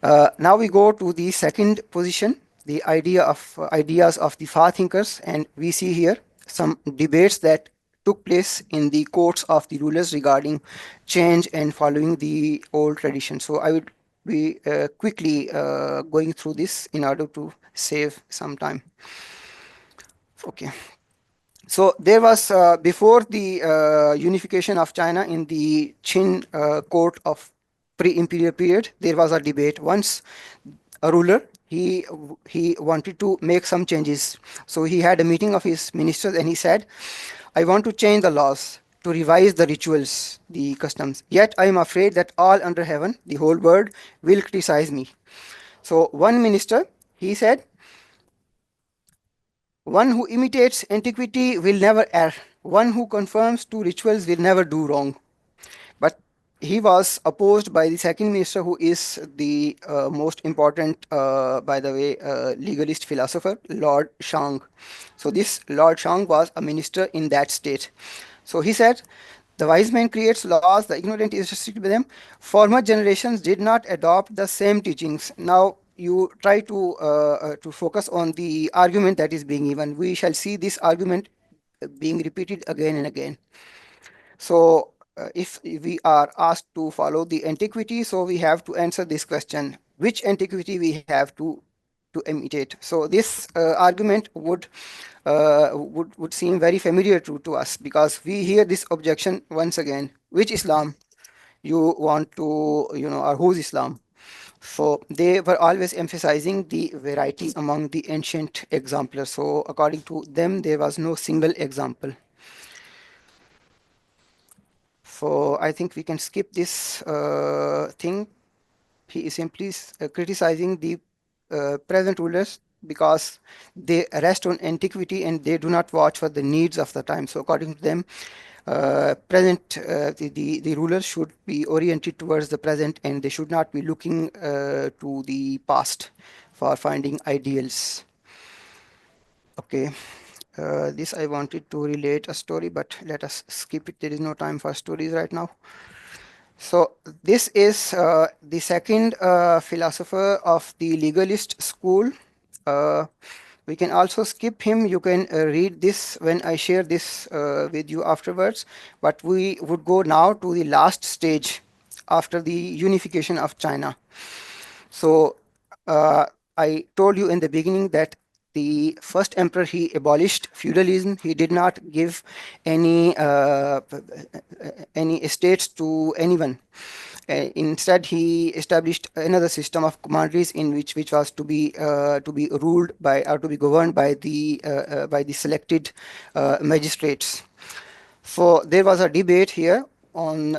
Now we go to the second position, the ideas of the far thinkers, and we see here some debates that took place in the courts of the rulers regarding change and following the old tradition. So I would be quickly going through this in order to save some time. Okay. So there was, before the unification of China in the Qin court of pre-imperial period, there was a debate. Once a ruler, he wanted to make some changes. So he had a meeting of his ministers and he said, I want to change the laws, to revise the rituals, the customs. Yet I am afraid that all under heaven, the whole world, will criticize me. So one minister, he said, one who imitates antiquity will never err. One who conforms to rituals will never do wrong. But he was opposed by the second minister, who is the most important, by the way, legalist philosopher, Lord Shang. So this Lord Shang was a minister in that state. So he said, the wise man creates laws, the ignorant is restricted by them. Former generations did not adopt the same teachings. Now you try to focus on the argument that is being given. We shall see this argument being repeated again and again. So if we are asked to follow the antiquity, so we have to answer this question: which antiquity we have to imitate? So this argument would seem very familiar to us, because we hear this objection once again: which Islam you want to, or whose Islam? So they were always emphasizing the variety among the ancient exemplars. So according to them, there was no single example. So I think we can skip this thing. He is simply criticizing the present rulers because they rest on antiquity and they do not watch for the needs of the time. So according to them, the rulers should be oriented towards the present, and they should not be looking to the past for finding ideals. Okay. This I wanted to relate a story, but let us skip it. There is no time for stories right now. So this is the second philosopher of the legalist school. We can also skip him. You can read this when I share this with you afterwards. But we would go now to the last stage after the unification of China. So I told you in the beginning that the first emperor, he abolished feudalism. He did not give any estates to anyone. Instead, he established another system of commanderies in which was to be ruled by, or to be governed by the selected magistrates. So there was a debate here on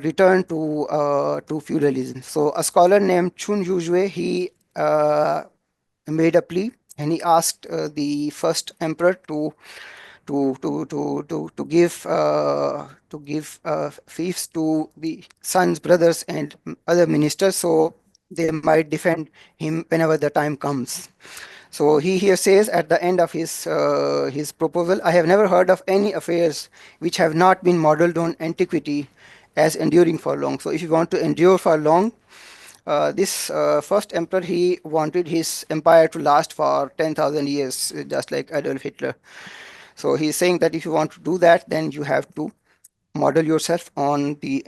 return to feudalism. So a scholar named Chun Yuzhui, he made a plea, and he asked the first emperor to give fiefs to the sons, brothers, and other ministers, so they might defend him whenever the time comes. So he here says at the end of his proposal, I have never heard of any affairs which have not been modeled on antiquity as enduring for long. So if you want to endure for long, this first emperor, he wanted his empire to last for 10,000 years, just like Adolf Hitler. So he's saying that if you want to do that, then you have to model yourself on the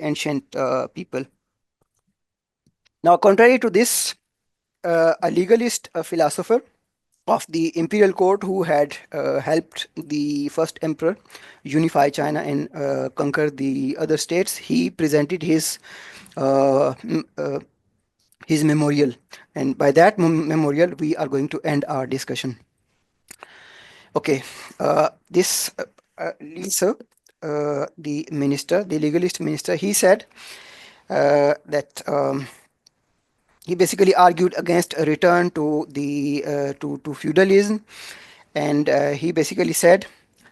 ancient people. Now, contrary to this, a legalist, a philosopher of the imperial court, who had helped the first emperor unify China and conquer the other states, he presented his memorial, and by that memorial we are going to end our discussion. Okay, this Lisa, the minister, the legalist minister, he said, that he basically argued against a return to the to feudalism, and he basically said,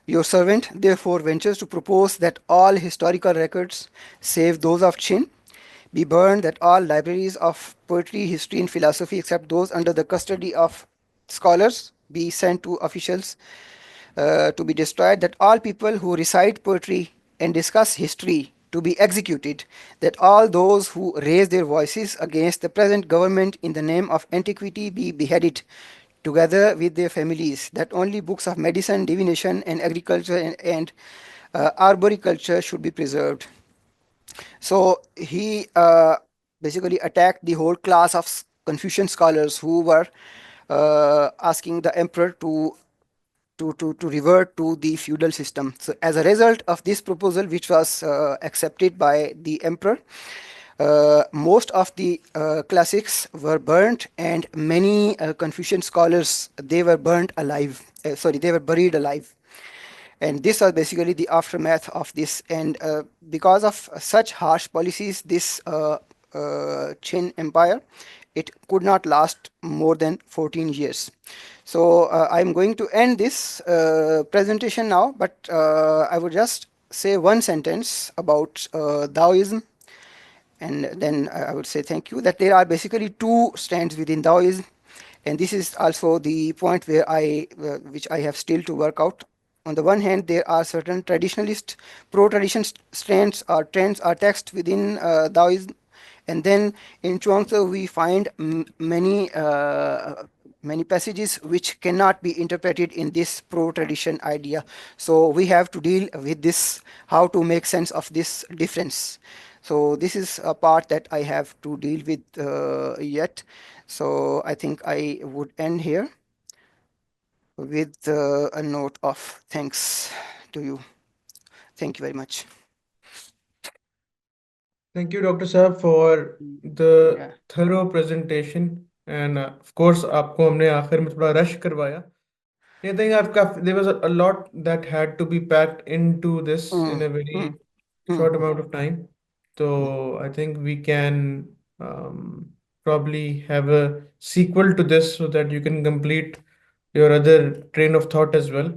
"Your servant therefore ventures to propose that all historical records, save those of Chin, be burned, that all libraries of poetry, history, and philosophy, except those under the custody of scholars, be sent to officials to be destroyed, that all people who recite poetry and discuss history to be executed, that all those who raise their voices against the present government in the name of antiquity be beheaded together with their families, that only books of medicine, divination, and agriculture and arboriculture should be preserved." So he basically attacked the whole class of Confucian scholars who were asking the emperor to revert to the feudal system. So as a result of this proposal, which was accepted by the emperor, most of the classics were burnt, and many Confucian scholars, they were burnt alive. Sorry, they were buried alive. And this was basically the aftermath of this. And because of such harsh policies, this Qin Empire, it could not last more than 14 years. So I'm going to end this presentation now, but I would just say one sentence about Taoism, and then I would say thank you. That there are basically two strands within Taoism, and this is also the point where which I have still to work out. On the one hand, there are certain traditionalist, pro-tradition strands or trends or texts within Taoism, and then in Chuang-Tzu we find many passages which cannot be interpreted in this pro-tradition idea. So we have to deal with this, how to make sense of this difference. So this is a part that I have to deal with yet. So I think I would end here with a note of thanks to you. Thank you very much. Thank you, Dr. Saab, for the Yeah. thorough presentation. And of course, आपको हमने आखिर में थोड़ा rush करवाया. I think there was a lot that had to be packed into this in Mm, a mm, very mm, short amount of time. So I think we can probably have a sequel to this so that you can complete your other train of thought as well.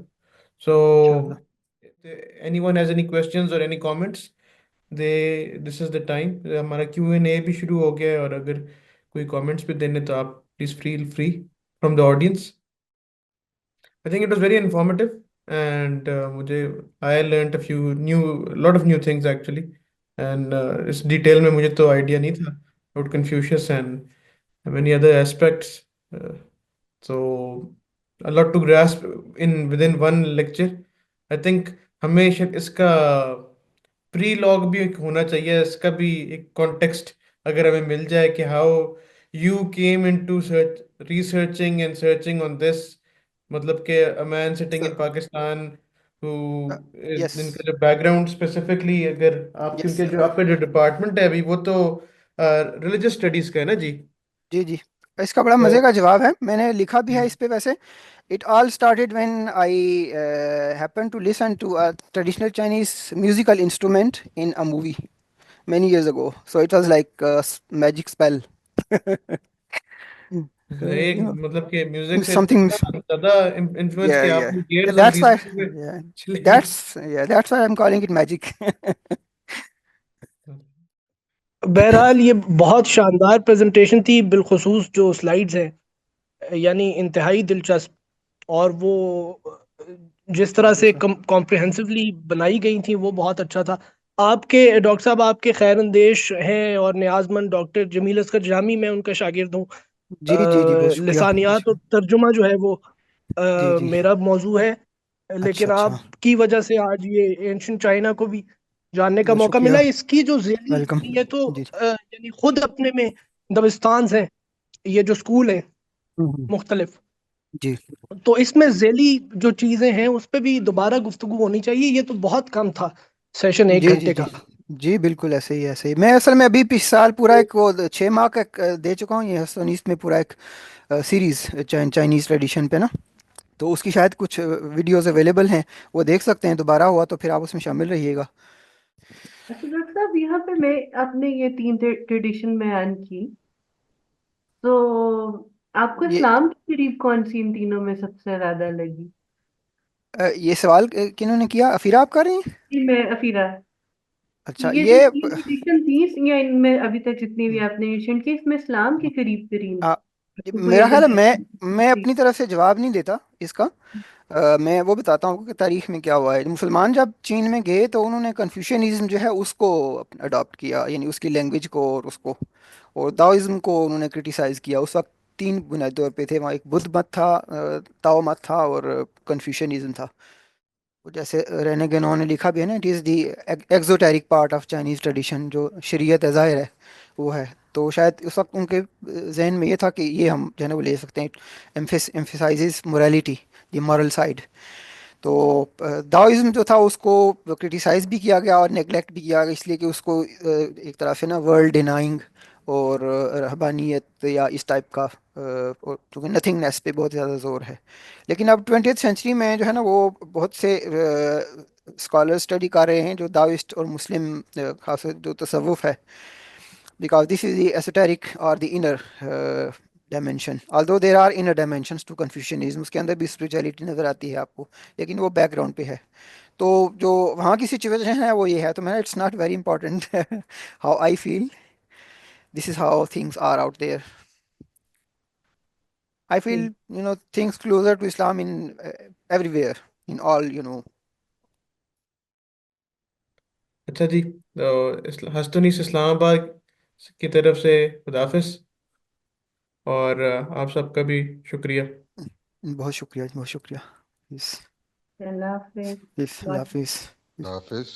inshallah. So if anyone has any questions or any comments, this is the time. हमारा Q&A भी शुरू हो गया है, और अगर कोई comments भी देने तो आप please feel free from the audience. I think it was very informative, and I learned a lot of new things actually. And इस detail में मुझे तो idea नहीं था about Confucius and many other aspects. Uh, so a lot to grasp in within one lecture. I think हमें इसका pre log भी एक होना चाहिए, इसका भी एक कॉन्टेक्स्ट अगर हमें मिल जाए कि how you came into search researching and searching on this, मतलब कि a man sitting in So, Pakistan who uh, is, yes, इनका जो बैकग्राउंड स्पेसिफिकली, अगर आप, yes. क्योंकि जो आपका जो डिपार्टमेंट है अभी वो तो रिलीजियस स्टडीज का है ना जी. जी जी, इसका बड़ा तो मज़े का जवाब है, मैंने लिखा भी है इस पे वैसे. It all started when I happened to listen to a traditional Chinese musical instrument in a movie many years ago. So it was like a magic spell. एक You मतलब कि know, म्यूजिक से something. इतना ज्यादा influence Yeah, कि yeah. आपने Yeah, years of that's why. Research में Yeah, चले गए. that's why I'm calling it magic. बहरहाल ये बहुत शानदार प्रेजेंटेशन थी, बिलखुसूस जो स्लाइड्स हैं यानी इंतहाई दिलचस्प, और वो जिस तरह Thank you, से sir. कॉम्प्रिहेंसिवली बनाई गई थी वो बहुत अच्छा था. आपके डॉक्टर साहब आपके खैर अंदेश हैं, और नियाजमंद डॉक्टर जमील असगर जामी, मैं उनका शागिर्द हूँ. जी जी जी, बहुत शुक्रिया. लिसानियात और अच्छा. तर्जुमा जो है वो जी जी. मेरा मौजू है, अच्छा लेकिन अच्छा. आपकी वजह से आज ये एंशियंट चाइना को भी जानने का बहुत मौका शुक्रिया. मिला. इसकी जो ज़ेली, वेलकम. ये तो जी. यानी खुद अपने में दबिस्तान हैं, ये जो स्कूल हैं हम्म, मुख्तलिफ, जी तो इसमें ज़ेली जो चीज़ें हैं उस पर भी दोबारा गुफ्तगू होनी चाहिए. ये तो बहुत कम था सेशन एक जी जी घंटे जी. का. जी बिल्कुल ऐसे ही ऐसे ही. मैं असल में अभी पिछले साल पूरा एक वो 6 माह का एक, दे चुका हूँ ये हस्तनीस में पूरा एक सीरीज चाइनीज़ ट्रेडिशन पे ना. तो उसकी शायद कुछ वीडियोस अवेलेबल हैं, वो देख सकते हैं. दोबारा हुआ तो फिर आप उसमें शामिल रहिएगा. اچھا ڈاکٹر صاحب، یہاں پہ میں اپنے یہ 3 ٹریڈیشن بیان کی، تو آپ کو یہ اسلام کے قریب کون سی ان تینوں میں سب سے زیادہ لگی؟ یہ سوال کنہوں نے کیا؟ افیرہ آپ کر رہی ہیں؟ جی میں افیرہ، اچھا، یہ جو یہ 3 ٹریڈیشن تھی یا ان میں ابھی تک جتنی بھی آپ نے مینشن کی، اس میں اسلام کے قریب ترین آ، آپ کو کوئی میرا اگر خیال ہے میں جی اپنی طرف سے جواب نہیں دیتا اس کا. میں وہ بتاتا ہوں کہ تاریخ میں کیا ہوا ہے. مسلمان جب چین میں گئے تو انہوں نے کنفیوشنزم جو ہے اس کو اڈاپٹ کیا، یعنی اس کی لینگویج کو اور اس کو، اور داؤزم کو انہوں نے کرٹیسائز کیا. اس وقت 3 بنیادی طور پہ تھے وہاں، ایک بدھ مت تھا، تاؤ مت تھا، اور کنفیوشنزم تھا. جیسے رہنے گنوں نے لکھا بھی ہے نا، it is the exoteric part of Chinese tradition, جو شریعت ظاہر ہے وہ ہے. تو شاید اس وقت ان کے ذہن میں یہ تھا کہ یہ ہم جو ہے نا وہ لے سکتے ہیں، ایمفیسائزز موریلٹی، دی مورل سائڈ. تو داؤزم جو تھا اس کو کرٹیسائز بھی کیا گیا اور نیگلیکٹ بھی کیا گیا، اس لیے کہ اس کو ایک طرح سے نا ورلڈ ڈینائنگ اور رہبانیت یا اس ٹائپ کا، چونکہ نتھنگنیس پہ بہت زیادہ زور ہے. لیکن اب 20th سینچری میں جو ہے نا وہ بہت سے اسکالر اسٹڈی کر رہے ہیں جو داوسٹ اور مسلم، خاص جو تصوف ہے، because this is the esoteric or the inner dimension, although there are inner dimensions to Confucianism. اس کے اندر بھی spirituality نظر آتی ہے آپ کو، لیکن وہ بیک گراؤنڈ پہ ہے. تو جو وہاں کی سچویشن ہے وہ یہ ہے. تو میں it's not very important how I feel, this is how things are out there. I feel, things closer to Islam in everywhere, in all, اچھا جی، ہستونیس اسلام آباد کی طرف سے خداحافظ، اور آپ سب کا بھی شکریہ. بہت شکریہ، بہت شکریہ. Yes. اللہ حافظ. Yes, اللہ حافظ. حافظ.